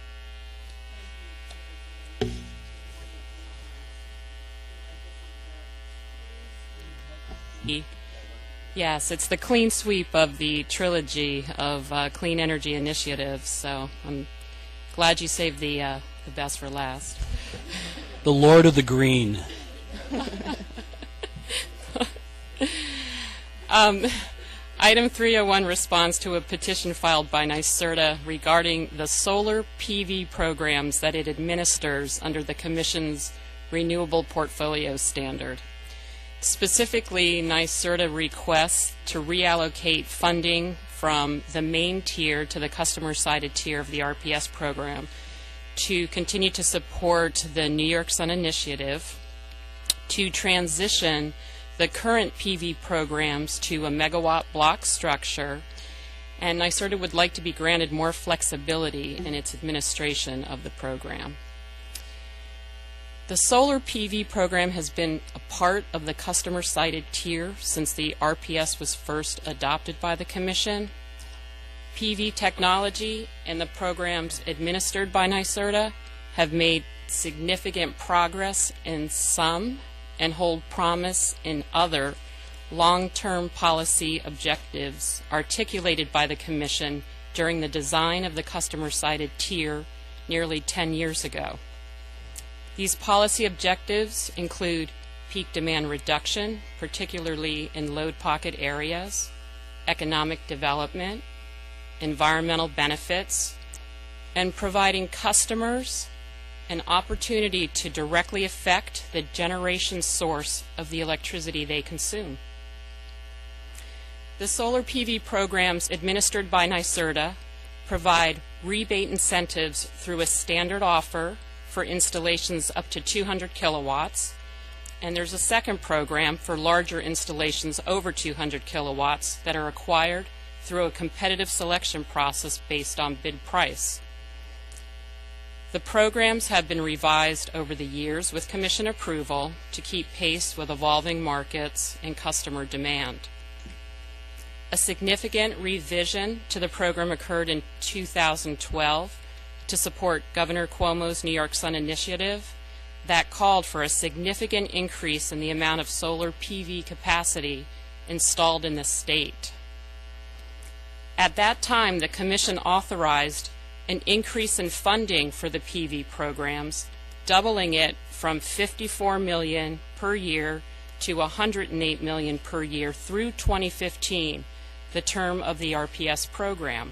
Yes, it's the clean sweep of the trilogy of clean energy initiatives, so I'm glad you saved the best for last. The Lord of the Green. Item 301 responds to a petition filed by NYSERDA regarding the solar PV programs that it administers under the Commission's Renewable Portfolio Standard. Specifically, NYSERDA requests to reallocate funding from the main tier to the customer-sided tier of the RPS program to continue to support the New York Sun Initiative, to transition the current PV programs to a megawatt block structure, and NYSERDA would like to be granted more flexibility in its administration of the program. The solar PV program has been a part of the customer-sided tier since the RPS was first adopted by the Commission. PV technology and the programs administered by NYSERDA have made significant progress in some and hold promise in other long-term policy objectives articulated by the Commission during the design of the customer-sided tier nearly 10 years ago. These policy objectives include peak demand reduction, particularly in load pocket areas, economic development, environmental benefits, and providing customers an opportunity to directly affect the generation source of the electricity they consume. The solar PV programs administered by NYSERDA provide rebate incentives through a standard offer for installations up to 200 kilowatts, and there's a second program for larger installations over 200 kilowatts that are acquired through a competitive selection process based on bid price. The programs have been revised over the years with Commission approval to keep pace with evolving markets and customer demand. A significant revision to the program occurred in 2012 to support Governor Cuomo's New York Sun Initiative that called for a significant increase in the amount of solar PV capacity installed in the state. At that time, the Commission authorized an increase in funding for the PV programs, doubling it from $54 million per year to $108 million per year through 2015, the term of the RPS program.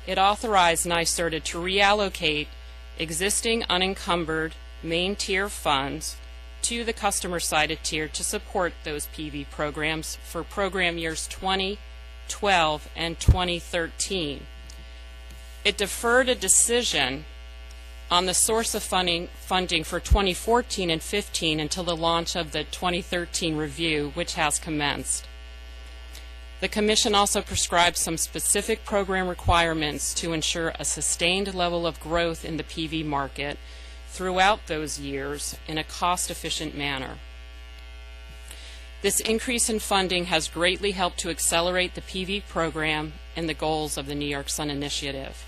It authorized NYSERDA to reallocate existing unencumbered main tier funds to the customer-sided tier to support those PV programs for program years 2012 and 2013. It deferred a decision on the source of funding for 2014 and 15 until the launch of the 2013 review, which has commenced. The Commission also prescribed some specific program requirements to ensure a sustained level of growth in the PV market throughout those years in a cost-efficient manner. This increase in funding has greatly helped to accelerate the PV program and the goals of the New York Sun Initiative.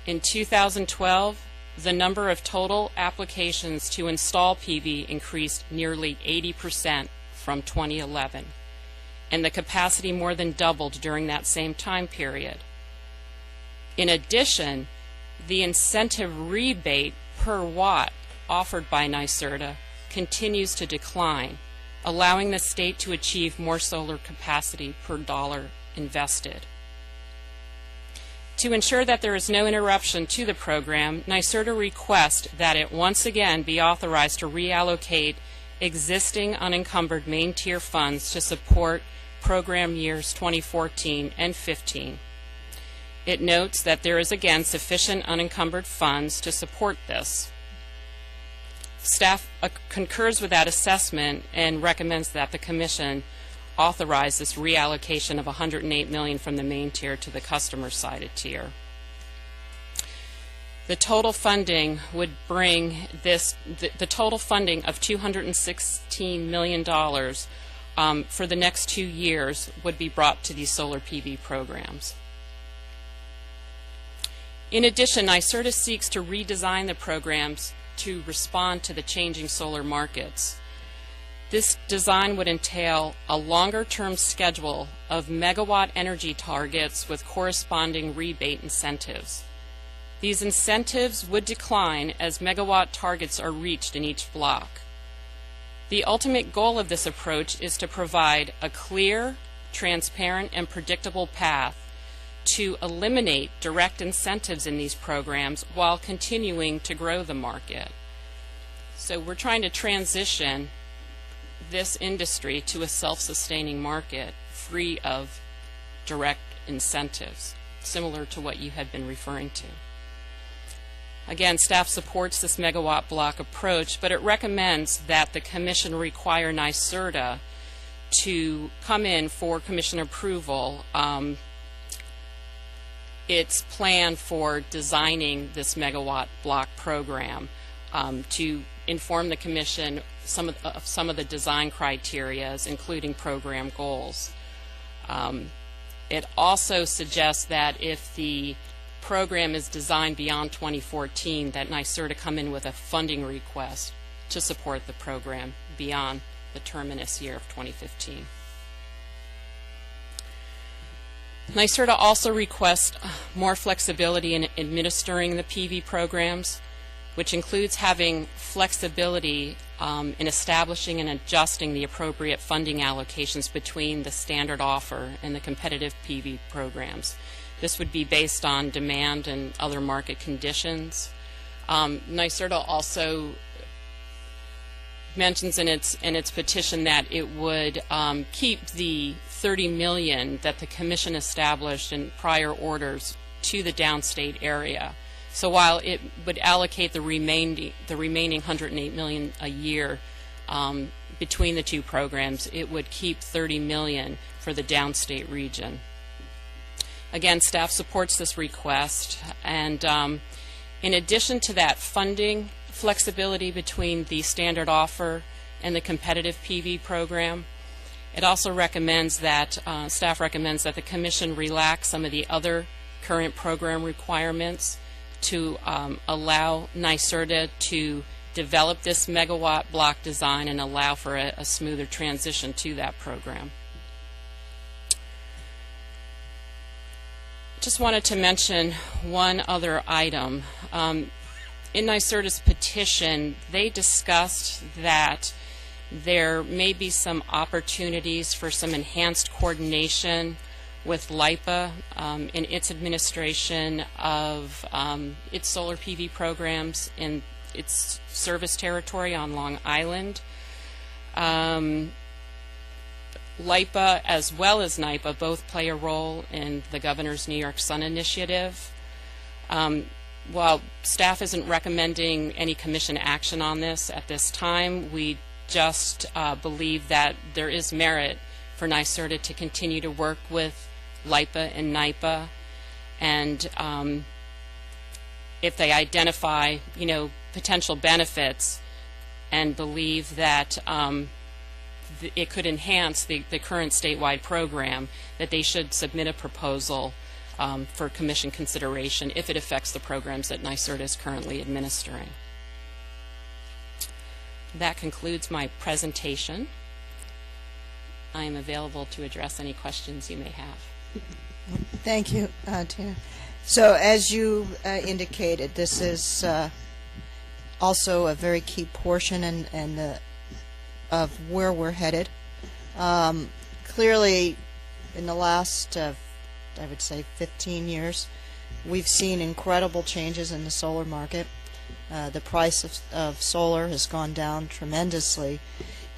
In 2012, the number of total applications to install PV increased nearly 80% from 2011. And the capacity more than doubled during that same time period. In addition, the incentive rebate per watt offered by NYSERDA continues to decline, allowing the state to achieve more solar capacity per dollar invested. To ensure that there is no interruption to the program, NYSERDA requests that it once again be authorized to reallocate existing unencumbered main tier funds to support program years 2014 and 15. It notes that there is again sufficient unencumbered funds to support this. Staff concurs with that assessment and recommends that the Commission authorize this reallocation of $108 million from the main tier to the customer-sided tier. The total funding would bring this, the total funding of $216 million for the next 2 years would be brought to these solar PV programs. In addition, NYSERDA seeks to redesign the programs to respond to the changing solar markets. This design would entail a longer-term schedule of megawatt energy targets with corresponding rebate incentives. These incentives would decline as megawatt targets are reached in each block. The ultimate goal of this approach is to provide a clear, transparent, and predictable path to eliminate direct incentives in these programs while continuing to grow the market. So we're trying to transition this industry to a self-sustaining market free of direct incentives, similar to what you had been referring to. Again, staff supports this megawatt block approach, but it recommends that the Commission require NYSERDA to come in for Commission approval its plan for designing this megawatt block program to inform the Commission some of the design criteria, including program goals. It also suggests that if the program is designed beyond 2014, that NYSERDA come in with a funding request to support the program beyond the terminus year of 2015. NYSERDA also requests more flexibility in administering the PV programs, which includes having flexibility in establishing and adjusting the appropriate funding allocations between the standard offer and the competitive PV programs. This would be based on demand and other market conditions. NYSERDA also mentions in its petition that it would keep the $30 million that the Commission established in prior orders to the downstate area. So while it would allocate the remaining $108 million a year between the two programs, it would keep $30 million for the downstate region. Again, staff supports this request, and in addition to that funding flexibility between the standard offer and the competitive PV program, it also recommends that, staff recommends that the Commission relax some of the other current program requirements to allow NYSERDA to develop this megawatt block design and allow for a smoother transition to that program. Just wanted to mention one other item. In NYSERDA's petition, they discussed that there may be some opportunities for some enhanced coordination with LIPA in its administration of its solar PV programs in its service territory on Long Island. LIPA as well as NYPA both play a role in the Governor's New York Sun Initiative. While staff isn't recommending any Commission action on this at this time, we just believe that there is merit for NYSERDA to continue to work with LIPA and NYPA, and if they identify, potential benefits and believe that it could enhance the current statewide program, that they should submit a proposal for Commission consideration if it affects the programs that NYSERDA is currently administering. That concludes my presentation. I am available to address any questions you may have. Thank you, Tina. So as you indicated, this is also a very key portion of where we're headed. Clearly, in the last, I would say, 15 years, We've seen incredible changes in the solar market. The price of solar has gone down tremendously,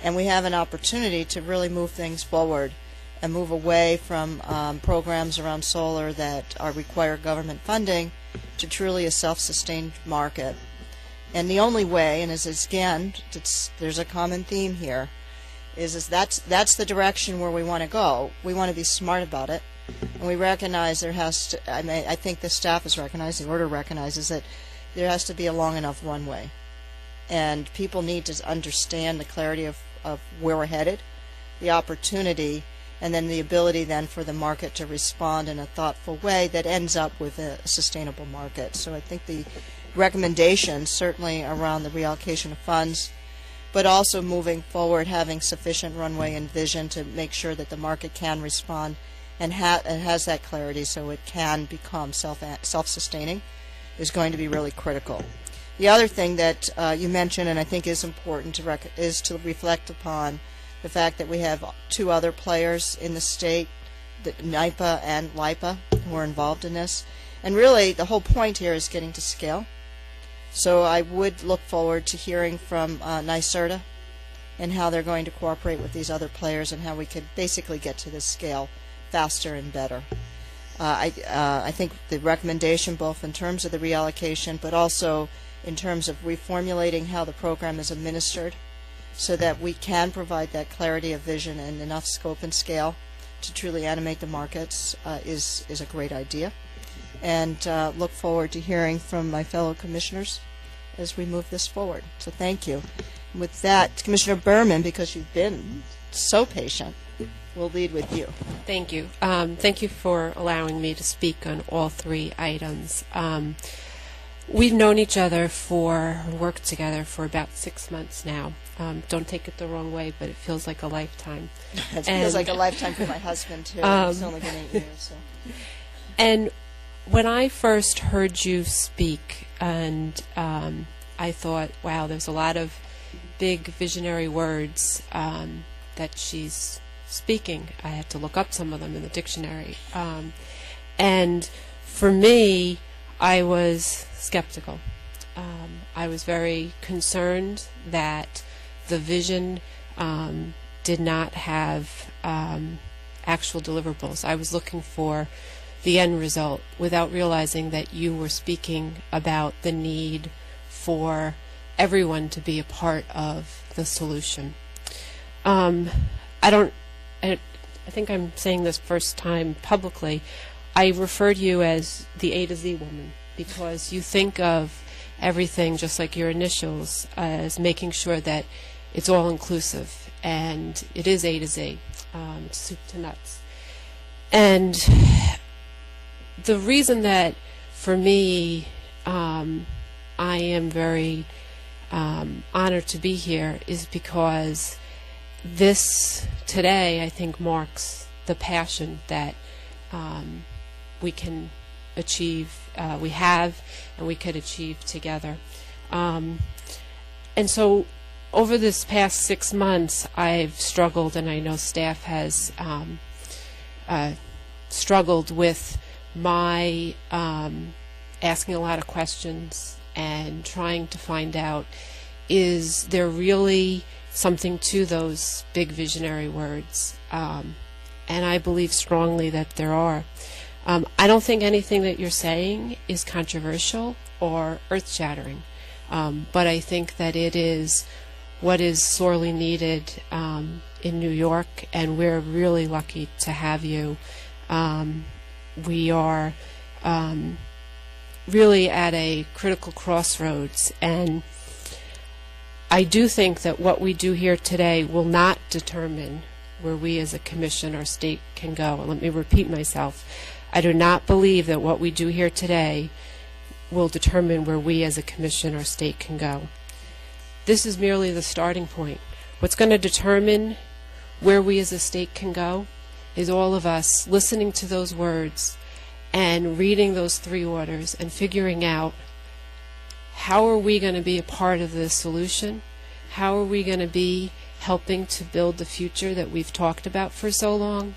and we have an opportunity to really move things forward and move away from programs around solar that require government funding to truly a self-sustained market. And the only way, and there's a common theme here, is that's the direction where we want to go. We want to be smart about it, and we recognize there has to. I think the staff has recognized, the order recognizes that there has to be a long enough runway, and people need to understand the clarity of where we're headed, the opportunity, and then the ability then for the market to respond in a thoughtful way that ends up with a sustainable market. So I think the recommendations certainly around the reallocation of funds, but also moving forward, having sufficient runway and vision to make sure that the market can respond and has that clarity so it can become self-sustaining is going to be really critical. The other thing that you mentioned, and I think is important is to reflect upon the fact that we have two other players in the state, NYPA and LIPA, who are involved in this. And really, the whole point here is getting to scale. So I would look forward to hearing from NYSERDA and how they're going to cooperate with these other players and how we could basically get to this scale faster and better. I think the recommendation, both in terms of the reallocation, but also in terms of reformulating how the program is administered, so that we can provide that clarity of vision and enough scope and scale to truly animate the markets, is a great idea. And look forward to hearing from my fellow commissioners as we move this forward. So thank you. And with that, Commissioner Berman, because you've been so patient, we'll lead with you. Thank you. Thank you for allowing me to speak on all three items. We've known each other worked together for about 6 months now. Don't take it the wrong way, but it feels like a lifetime. It feels like a lifetime for my husband, too. It's only been 8 years. So. And when I first heard you speak, and I thought, wow, there's a lot of big visionary words that she's speaking. I had to look up some of them in the dictionary. And for me, I was skeptical. I was very concerned that the vision did not have actual deliverables. I was looking for the end result without realizing that you were speaking about the need for everyone to be a part of the solution. I think I'm saying this first time publicly. I refer to you as the A to Z woman because you think of everything just like your initials as making sure that it's all inclusive, and it is A to Z, soup to nuts. And the reason that for me I am very honored to be here is because this today I think marks the passion that we can achieve, we have, and we could achieve together. And so over this past 6 months, I've struggled, and I know staff has struggled with my asking a lot of questions and trying to find out, is there really something to those big visionary words? And I believe strongly that there are. I don't think anything that you're saying is controversial or earth-shattering, but I think that it is what is sorely needed in New York, and we're really lucky to have you. We are really at a critical crossroads, and I do think that what we do here today will not determine where we as a commission or state can go. Let me repeat myself. I do not believe that what we do here today will determine where we as a commission or state can go. This is merely the starting point. What's going to determine where we as a state can go is all of us listening to those words and reading those 3 orders and figuring out, how are we going to be a part of this solution? How are we going to be helping to build the future that we've talked about for so long?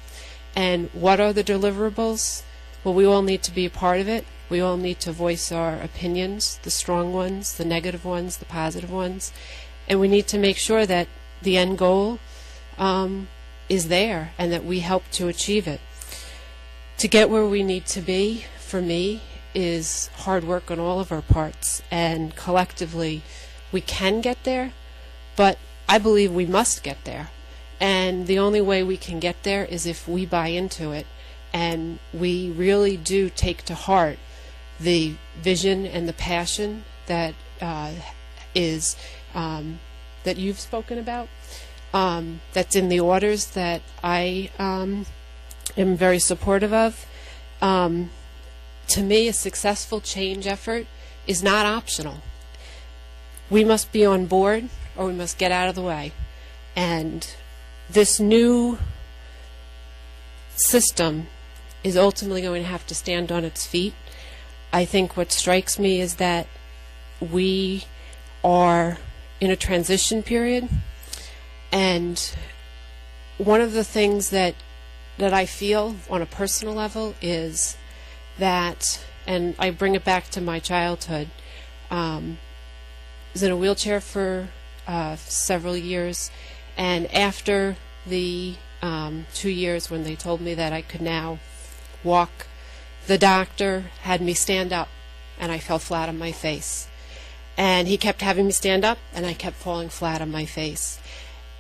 And what are the deliverables? Well, we all need to be a part of it. We all need to voice our opinions, the strong ones, the negative ones, the positive ones, and we need to make sure that the end goal is there and that we help to achieve it. To get where we need to be, for me, is hard work on all of our parts, and collectively we can get there, but I believe we must get there. And the only way we can get there is if we buy into it and we really do take to heart the vision and the passion that is that you've spoken about, that's in the orders that I am very supportive of. To me, a successful change effort is not optional. We must be on board or we must get out of the way. And this new system is ultimately going to have to stand on its feet. I think what strikes me is that we are in a transition period, and one of the things that I feel on a personal level is that, and I bring it back to my childhood, I was in a wheelchair for several years, and after the 2 years when they told me that I could now walk, the doctor had me stand up, and I fell flat on my face. And he kept having me stand up, and I kept falling flat on my face.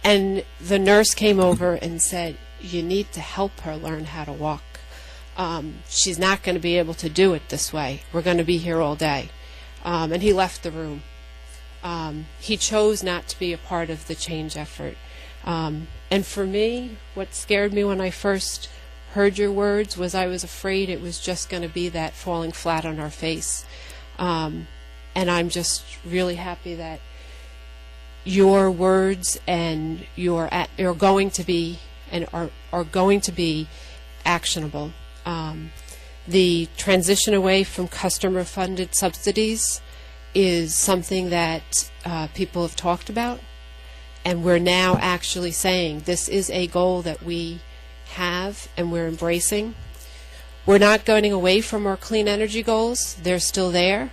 And the nurse came over and said, "You need to help her learn how to walk. She's not going to be able to do it this way. We're going to be here all day." And he left the room. He chose not to be a part of the change effort. And for me, what scared me when I first heard your words was I was afraid it was just going to be that falling flat on our face. And I'm just really happy that your words and are going to be and are going to be actionable. The transition away from customer-funded subsidies is something that people have talked about, and we're now actually saying this is a goal that we have and we're embracing. We're not going away from our clean energy goals. They're still there.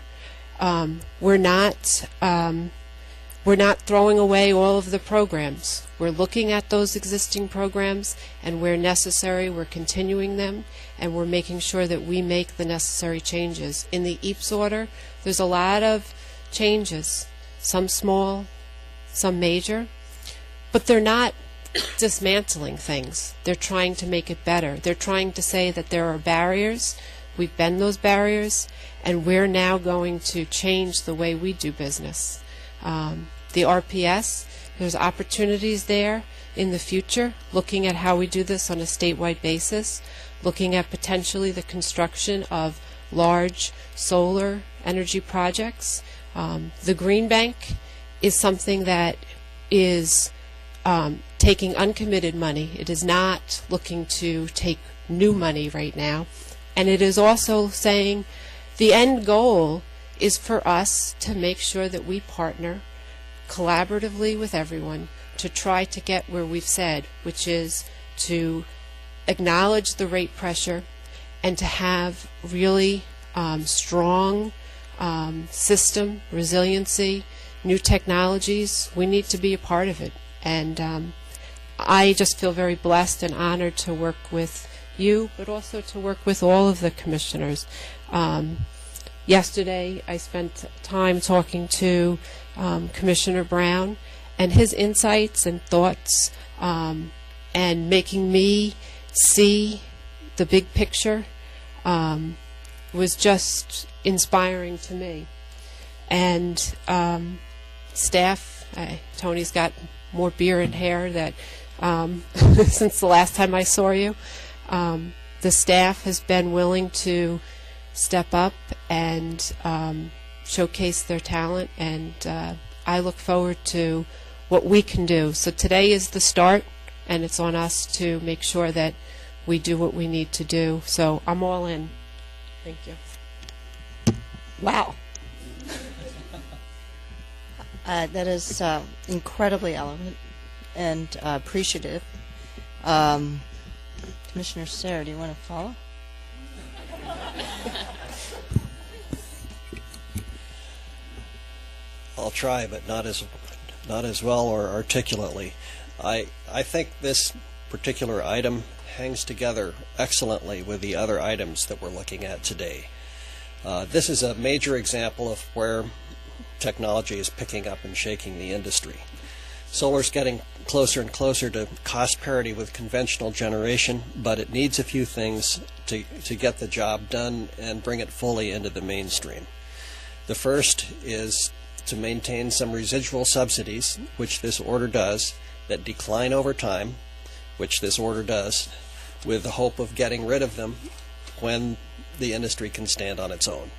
We're not throwing away all of the programs. We're looking at those existing programs, and where necessary, we're continuing them, and we're making sure that we make the necessary changes. In the EAPS order, there's a lot of changes, some small, some major, but they're not dismantling things. They're trying to make it better. They're trying to say that there are barriers. We've bent those barriers, and we're now going to change the way we do business. The RPS, there's opportunities there in the future, looking at how we do this on a statewide basis, looking at potentially the construction of large solar energy projects. The Green Bank is something that is taking uncommitted money. It is not looking to take new money right now. And it is also saying the end goal is for us to make sure that we partner collaboratively with everyone to try to get where we've said, which is to acknowledge the rate pressure and to have really strong system resiliency, new technologies. We need to be a part of it. And I just feel very blessed and honored to work with you, but also to work with all of the commissioners. Yesterday, I spent time talking to Commissioner Brown, and his insights and thoughts and making me see the big picture was just inspiring to me. And staff, Tony's got more beard and hair that since the last time I saw you. The staff has been willing to step up and showcase their talent, and I look forward to what we can do. So today is the start, and it's on us to make sure that we do what we need to do. So I'm all in. Thank you. Wow. That is incredibly eloquent and appreciative. Commissioner Sarah, do you want to follow? I'll try, but not as well or articulately. I think this particular item hangs together excellently with the other items that we're looking at today. This is a major example of where technology is picking up and shaking the industry. Solar's getting closer and closer to cost parity with conventional generation, but it needs a few things to get the job done and bring it fully into the mainstream. The first is to maintain some residual subsidies, which this order does, that decline over time, which this order does, with the hope of getting rid of them when the industry can stand on its own.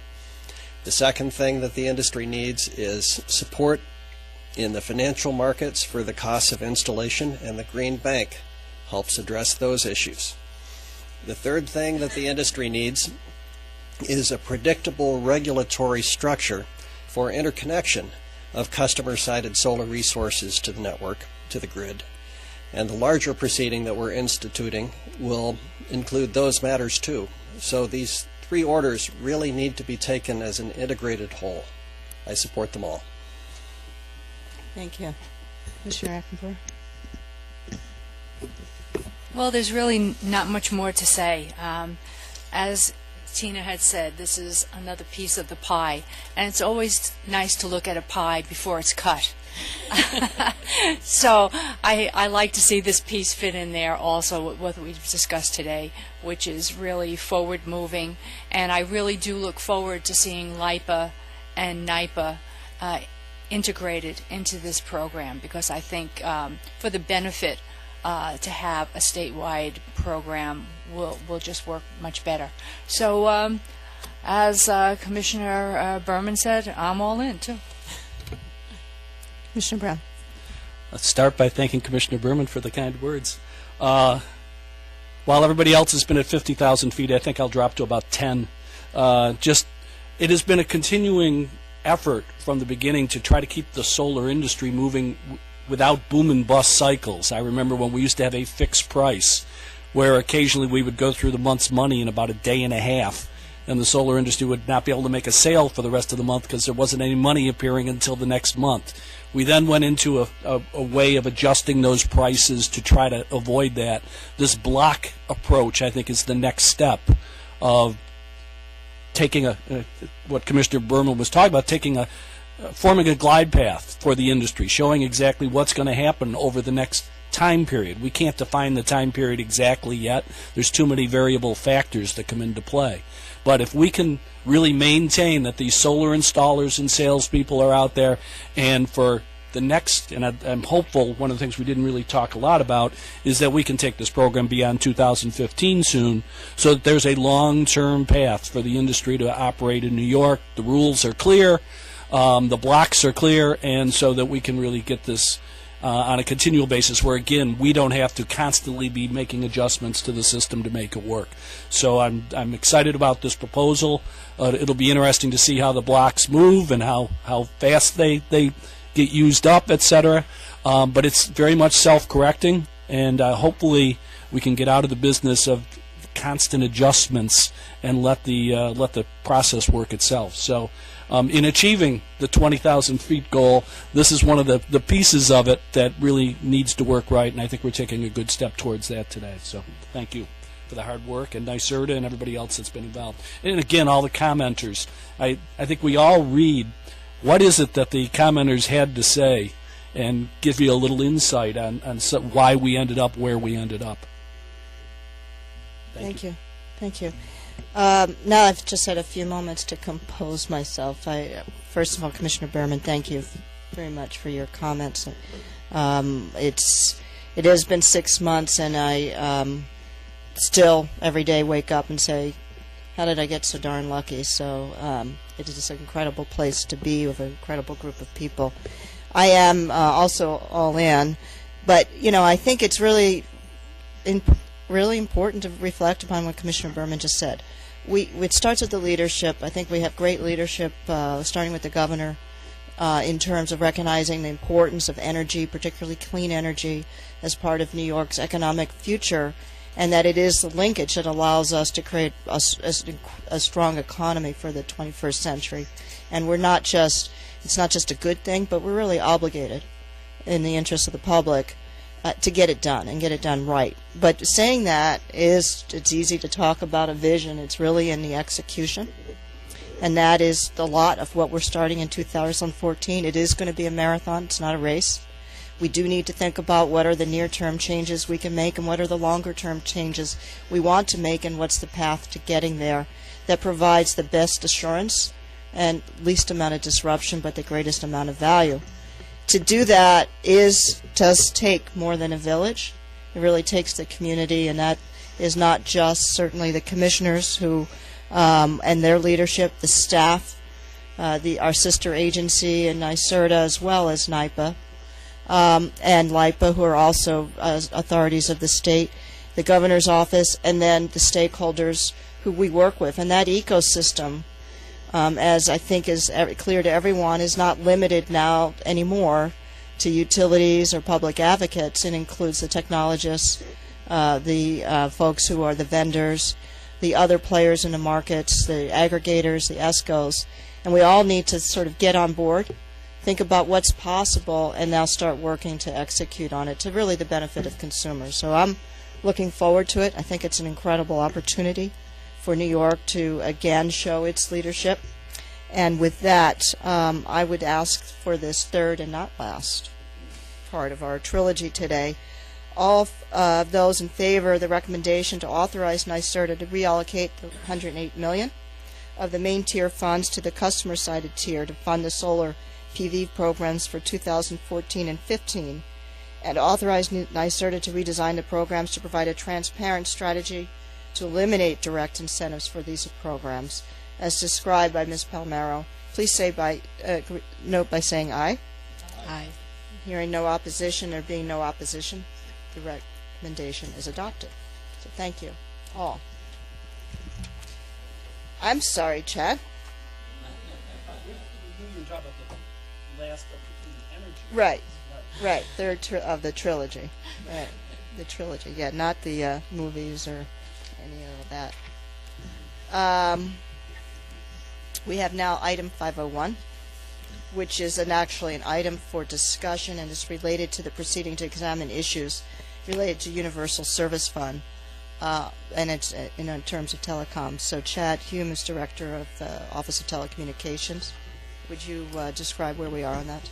The second thing that the industry needs is support in the financial markets for the costs of installation, and the Green Bank helps address those issues. The third thing that the industry needs is a predictable regulatory structure for interconnection of customer-sided solar resources to the network, to the grid. And the larger proceeding that we're instituting will include those matters too. So these three orders really need to be taken as an integrated whole. I support them all. Thank you. Commissioner Ackenthorpe? Well, there's really not much more to say. As Tina had said, this is another piece of the pie, and it's always nice to look at a pie before it's cut. So I like to see this piece fit in there also with what we've discussed today, which is really forward-moving, and I really do look forward to seeing LIPA and NIPA integrated into this program, because I think for the benefit to have a statewide program will just work much better. So as Commissioner Berman said, I'm all in too. Commissioner Brown? Let's start by thanking Commissioner Berman for the kind words. While everybody else has been at 50,000 feet, I think I'll drop to about 10. It has been a continuing effort from the beginning to try to keep the solar industry moving without boom and bust cycles. I remember when we used to have a fixed price, where occasionally we would go through the month's money in about a day and a half, and the solar industry would not be able to make a sale for the rest of the month because there wasn't any money appearing until the next month. We then went into a way of adjusting those prices to try to avoid that. This block approach, I think, is the next step of taking what Commissioner Berman was talking about, forming a glide path for the industry, showing exactly what's going to happen over the next time period. We can't define the time period exactly yet. There's too many variable factors that come into play. But if we can really maintain that these solar installers and salespeople are out there, and for the next, and I'm hopeful, one of the things we didn't really talk a lot about is that we can take this program beyond 2015 soon, so that there's a long-term path for the industry to operate in New York. The rules are clear, the blocks are clear, and so that we can really get this on a continual basis where, again, we don't have to constantly be making adjustments to the system to make it work. So I'm excited about this proposal. It'll be interesting to see how the blocks move and how fast they get used up, etc. But it's very much self-correcting, and hopefully we can get out of the business of constant adjustments and let the process work itself. So in achieving the 20,000 feet goal, this is one of the pieces of it that really needs to work right, and I think we're taking a good step towards that today. So thank you for the hard work, and NYSERDA and everybody else that's been involved. And again, all the commenters. I think we all read what is it that the commenters had to say and give you a little insight on why we ended up where we ended up. Thank you. Thank you. Now I've just had a few moments to compose myself. First of all, Commissioner Berman, thank you very much for your comments. It has been 6 months, and I still every day wake up and say, how did I get so darn lucky? So it is an incredible place to be with an incredible group of people. I am also all in, but I think it's really important to reflect upon what Commissioner Berman just said. It starts with the leadership. I think we have great leadership, starting with the governor, in terms of recognizing the importance of energy, particularly clean energy, as part of New York's economic future. and that it is the linkage that allows us to create a strong economy for the 21st century. And it's not just a good thing, but we're really obligated in the interest of the public to get it done and get it done right. But saying that it's easy to talk about a vision. It's really in the execution. And that is a lot of what we're starting in 2014. It is going to be a marathon. It's not a race. We do need to think about what are the near-term changes we can make and what are the longer-term changes we want to make and what's the path to getting there that provides the best assurance and least amount of disruption but the greatest amount of value. To do that does take more than a village. It really takes the community, and that is not just certainly the commissioners who and their leadership, the staff, our sister agency in NYSERDA as well as NYPA, and LIPA, who are also authorities of the state, the governor's office, and then the stakeholders who we work with. And that ecosystem, as I think is clear to everyone, is not limited now anymore to utilities or public advocates. It includes the technologists, the folks who are the vendors, the other players in the markets, the aggregators, the ESCOs, and we all need to sort of get on board, think about what's possible, and now start working to execute on it to really the benefit of consumers. So I'm looking forward to it. I think it's an incredible opportunity for New York to again show its leadership. And with that, I would ask for this third and not last part of our trilogy today. All of those in favor of the recommendation to authorize NYSERDA to reallocate the $108 million of the main tier funds to the customer-sided tier to fund the solar PV programs for 2014 and 15, and authorize NYSERDA to redesign the programs to provide a transparent strategy to eliminate direct incentives for these programs, as described by Ms. Palmero. Please note by saying aye. Aye. Hearing no opposition, there being no opposition, the recommendation is adopted. So thank you all. I'm sorry, Chad. Right. Third of the trilogy. Right. The trilogy. Yeah, not the movies or any of that. We have now item 501, which is actually an item for discussion and is related to the proceeding to examine issues related to Universal Service Fund, and it's in terms of telecom. So Chad Hume is Director of the Office of Telecommunications. Would you describe where we are on that?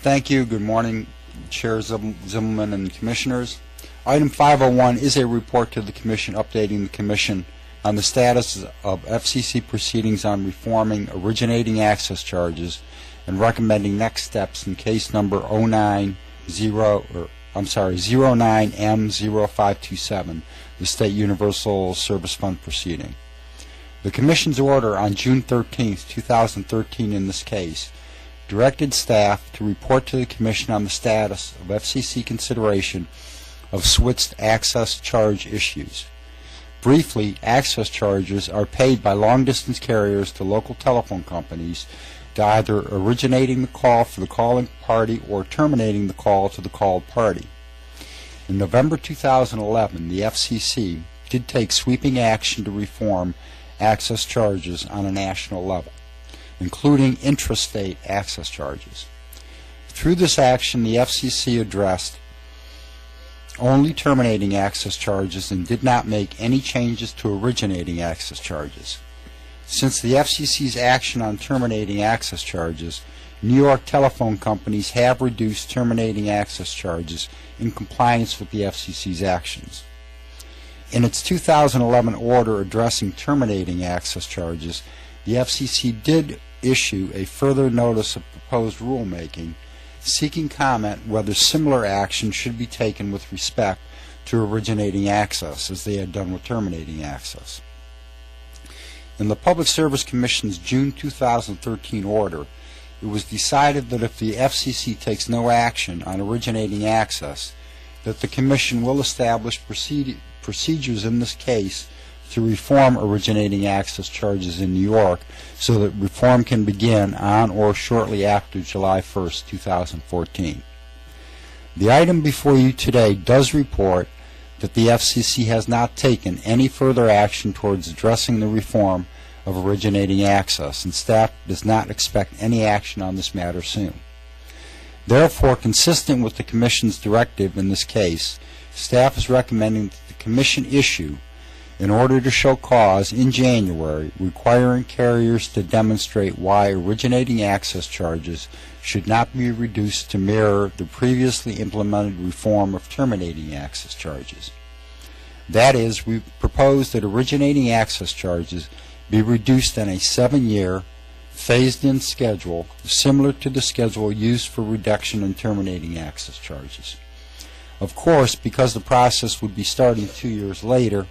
Thank you. Good morning, Chair Zimmelman and Commissioners. Item 501 is a report to the Commission updating the Commission on the status of FCC proceedings on reforming originating access charges and recommending next steps in case number 09M0527, the State Universal Service Fund proceeding. The Commission's order on June 13, 2013 in this case directed staff to report to the Commission on the status of FCC consideration of switched access charge issues. Briefly, access charges are paid by long-distance carriers to local telephone companies to either originating the call for the calling party or terminating the call to the called party. In November 2011, the FCC did take sweeping action to reform access charges on a national level, including intrastate access charges. Through this action, the FCC addressed only terminating access charges and did not make any changes to originating access charges. Since the FCC's action on terminating access charges, New York telephone companies have reduced terminating access charges in compliance with the FCC's actions. In its 2011 order addressing terminating access charges, the FCC did issue a further notice of proposed rulemaking seeking comment whether similar action should be taken with respect to originating access as they had done with terminating access. In the Public Service Commission's June 2013 order, it was decided that if the FCC takes no action on originating access, that the Commission will establish procedures in this case to reform originating access charges in New York so that reform can begin on or shortly after July 1, 2014. The item before you today does report that the FCC has not taken any further action towards addressing the reform of originating access, and staff does not expect any action on this matter soon. Therefore, consistent with the Commission's directive in this case, staff is recommending that the Commission issue an order to show cause in January requiring carriers to demonstrate why originating access charges should not be reduced to mirror the previously implemented reform of terminating access charges. That is, we propose that originating access charges be reduced on a 7-year, phased-in schedule similar to the schedule used for reduction in terminating access charges. Of course, because the process would be starting 2 years later,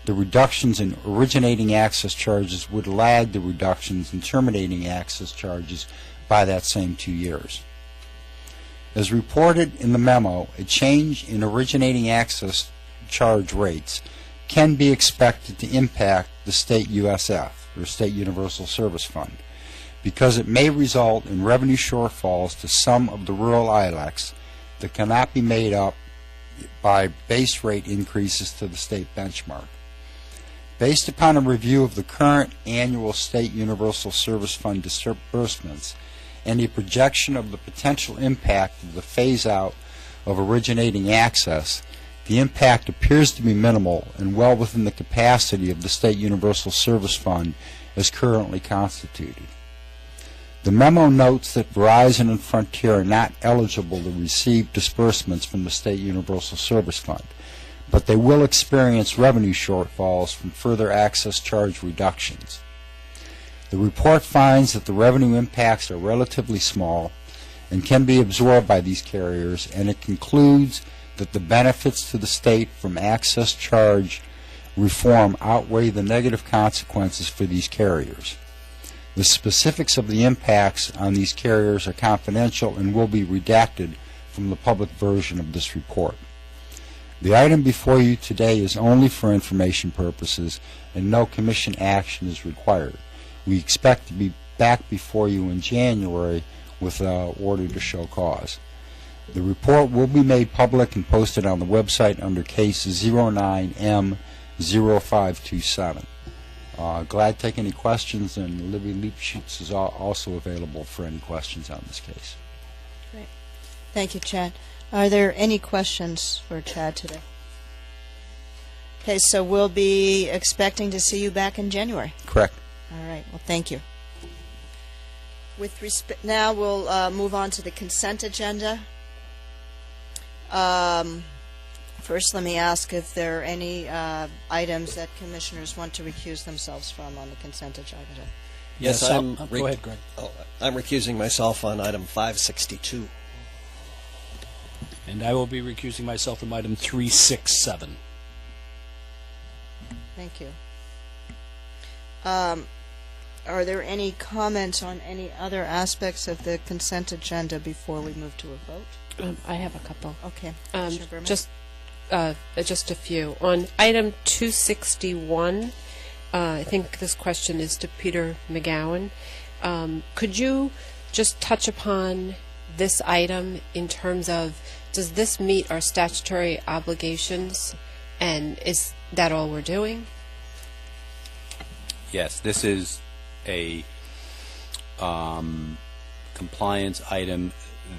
the reductions in originating access charges would lag the reductions in terminating access charges by that same 2 years. As reported in the memo, a change in originating access charge rates can be expected to impact the state USF, or State Universal Service Fund, because it may result in revenue shortfalls to some of the rural ILECs that cannot be made up by base rate increases to the state benchmark. Based upon a review of the current annual State Universal Service Fund disbursements and a projection of the potential impact of the phase-out of originating access, the impact appears to be minimal and well within the capacity of the State Universal Service Fund as currently constituted. The memo notes that Verizon and Frontier are not eligible to receive disbursements from the State Universal Service Fund, but they will experience revenue shortfalls from further access charge reductions. The report finds that the revenue impacts are relatively small and can be absorbed by these carriers, and it concludes that the benefits to the state from access charge reform outweigh the negative consequences for these carriers. The specifics of the impacts on these carriers are confidential and will be redacted from the public version of this report. The item before you today is only for information purposes, and no Commission action is required. We expect to be back before you in January with an order to show cause. The report will be made public and posted on the website under case 09M0527. Glad to take any questions, and Libby Leipschitz is also available for any questions on this case. Great. Thank you, Chad. Are there any questions for Chad today? Okay, so we'll be expecting to see you back in January. Correct. All right. Well, thank you. With respect, now we'll move on to the consent agenda. First, let me ask if there are any items that commissioners want to recuse themselves from on the consent agenda. Yes, go ahead, Greg. I'm recusing myself on item 562. And I will be recusing myself from item 367. Thank you. Are there any comments on any other aspects of the consent agenda before we move to a vote? I have a couple. Okay. Just a few. On item 261, I think this question is to Peter McGowan. Could you just touch upon this item in terms of, does this meet our statutory obligations, and is that all we're doing? Yes, this is a compliance item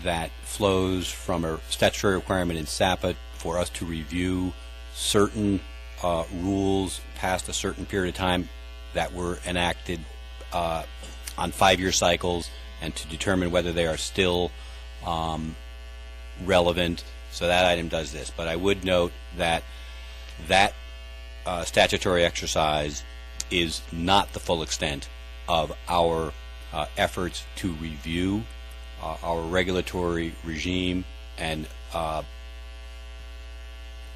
that flows from a statutory requirement in SAPA for us to review certain rules past a certain period of time that were enacted on 5-year cycles, and to determine whether they are still relevant. So that item does this. But I would note that that statutory exercise is not the full extent of our efforts to review our regulatory regime and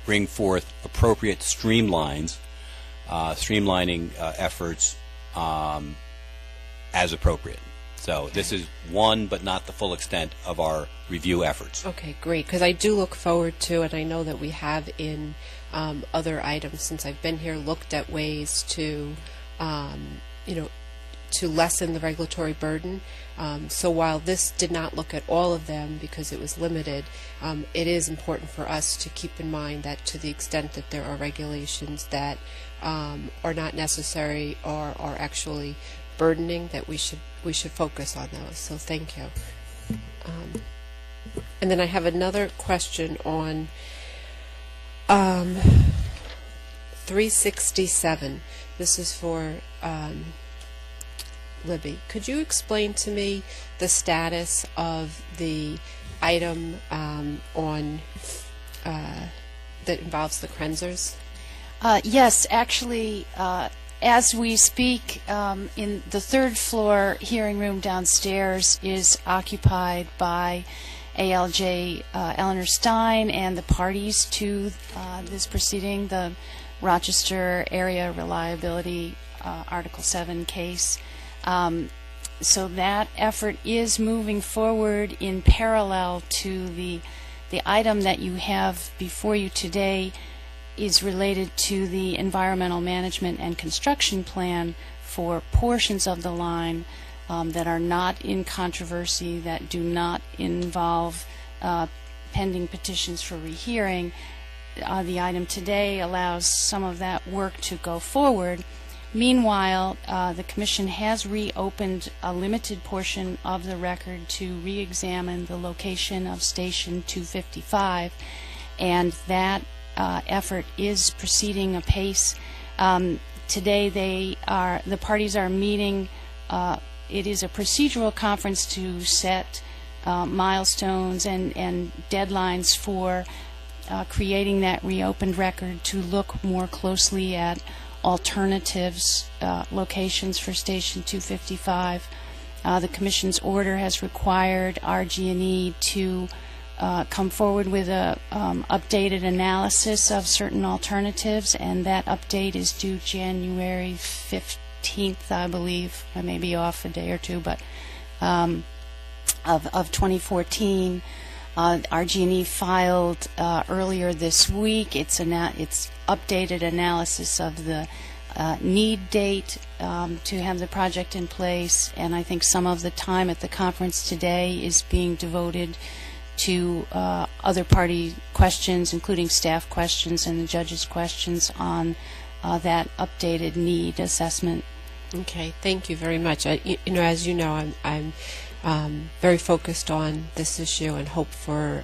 bring forth appropriate streamlining efforts as appropriate. So this is one, but not the full extent of our review efforts. Okay, great, because I do look forward to, and I know that we have in other items since I've been here, looked at ways to, to lessen the regulatory burden. So while this did not look at all of them because it was limited, it is important for us to keep in mind that to the extent that there are regulations that are not necessary or are actually burdening, that we should focus on those. So thank you. And then I have another question on 367. This is for Libby. Could you explain to me the status of the item on that involves the Krenzers? Yes, actually, as we speak, in the third floor hearing room downstairs is occupied by ALJ Eleanor Stein and the parties to this proceeding, the Rochester Area Reliability Article 7 case. So that effort is moving forward in parallel to the item that you have before you today is related to the environmental management and construction plan for portions of the line that are not in controversy, that do not involve pending petitions for rehearing. The item today allows some of that work to go forward. Meanwhile, the Commission has reopened a limited portion of the record to re-examine the location of Station 255, and that effort is proceeding apace. Today the parties are meeting. It is a procedural conference to set milestones and deadlines for creating that reopened record to look more closely at alternatives, locations for Station 255. The Commission's order has required RG&E to come forward with a updated analysis of certain alternatives, and that update is due January 15th, I believe. I may be off a day or two, but of 2014. RG&E filed earlier this week its updated analysis of the need date to have the project in place, and I think some of the time at the conference today is being devoted to other party questions, including staff questions and the judges' questions on that updated need assessment. Okay, thank you very much. As you know, I'm very focused on this issue and hope for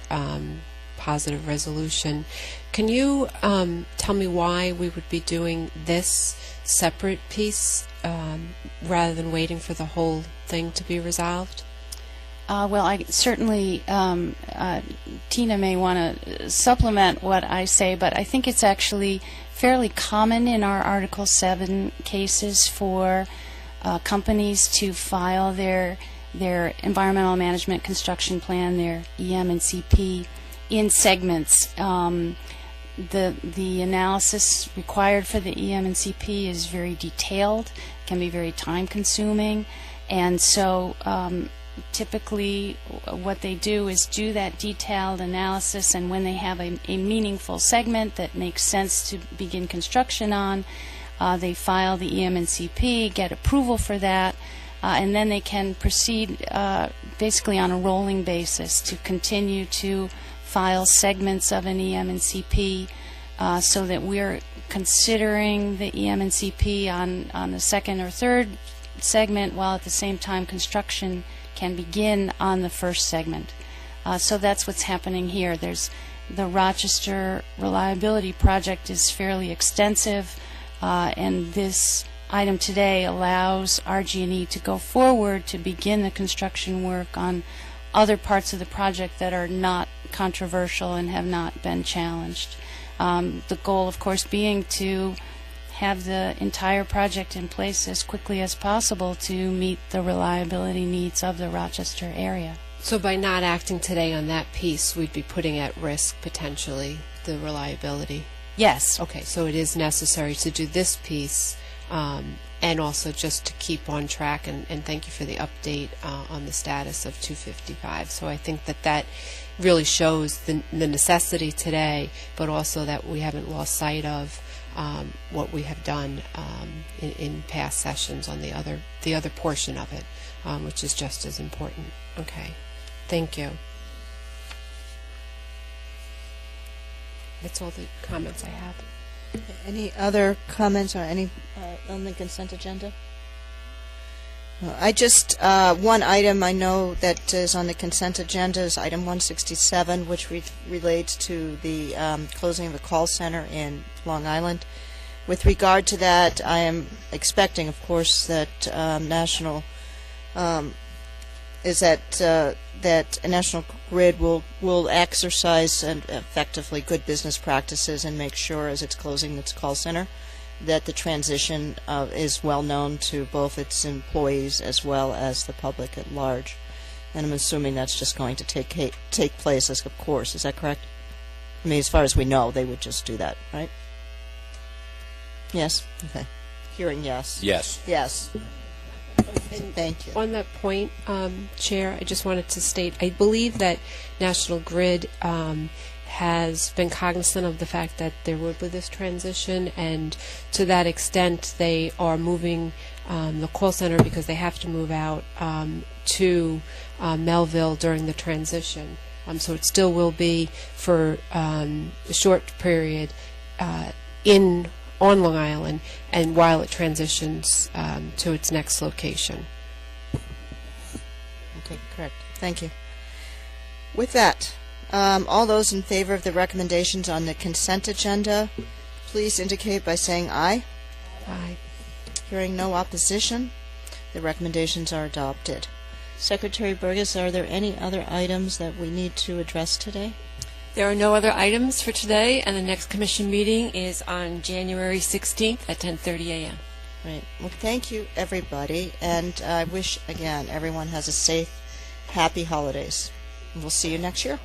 positive resolution. Can you tell me why we would be doing this separate piece rather than waiting for the whole thing to be resolved? Well, I certainly, Tina may want to supplement what I say, but I think it's actually fairly common in our Article 7 cases for companies to file their environmental management construction plan, their EM and CP, in segments. The analysis required for the EM and CP is very detailed, can be very time-consuming, and so typically what they do is do that detailed analysis, and when they have a meaningful segment that makes sense to begin construction on, they file the EM and CP, get approval for that, and then they can proceed basically on a rolling basis to continue to file segments of an EM and CP so that we're considering the EM and CP on the second or third segment, while at the same time construction can begin on the first segment. So that's what's happening here. There's the Rochester Reliability Project is fairly extensive, and this item today allows RG&E to go forward to begin the construction work on other parts of the project that are not controversial and have not been challenged. The goal, of course, being to have the entire project in place as quickly as possible to meet the reliability needs of the Rochester area. So by not acting today on that piece, we'd be putting at risk potentially the reliability? Yes. Okay, so it is necessary to do this piece and also just to keep on track, and thank you for the update on the status of 255. So I think that really shows the necessity today, but also that we haven't lost sight of what we have done in past sessions on the other portion of it, which is just as important. Okay, thank you. That's all the comments I have. Any other comments or any on the consent agenda? I just, one item I know that is on the consent agenda is item 167, which relates to the closing of the call center in Long Island. With regard to that, I am expecting, of course, that National Grid will exercise and effectively good business practices and make sure, as it's closing its call center, that the transition is well known to both its employees as well as the public at large. And I'm assuming that's just going to take place, as of course. Is that correct? I mean, as far as we know, they would just do that, right? Yes? Okay. Hearing yes. Yes. Yes. Thank you. On that point, Chair, I just wanted to state, I believe that National Grid has been cognizant of the fact that there would be this transition, and to that extent they are moving the call center, because they have to move out to Melville during the transition. So it still will be for a short period on Long Island, and while it transitions to its next location. Okay, correct. Thank you. With that, all those in favor of the recommendations on the consent agenda, please indicate by saying aye. Aye. Hearing no opposition, the recommendations are adopted. Secretary Burgess, are there any other items that we need to address today? There are no other items for today, and the next commission meeting is on January 16th at 10:30 a.m. Right. Well, thank you, everybody, and I wish, again, everyone has a safe, happy holidays. We'll see you next year.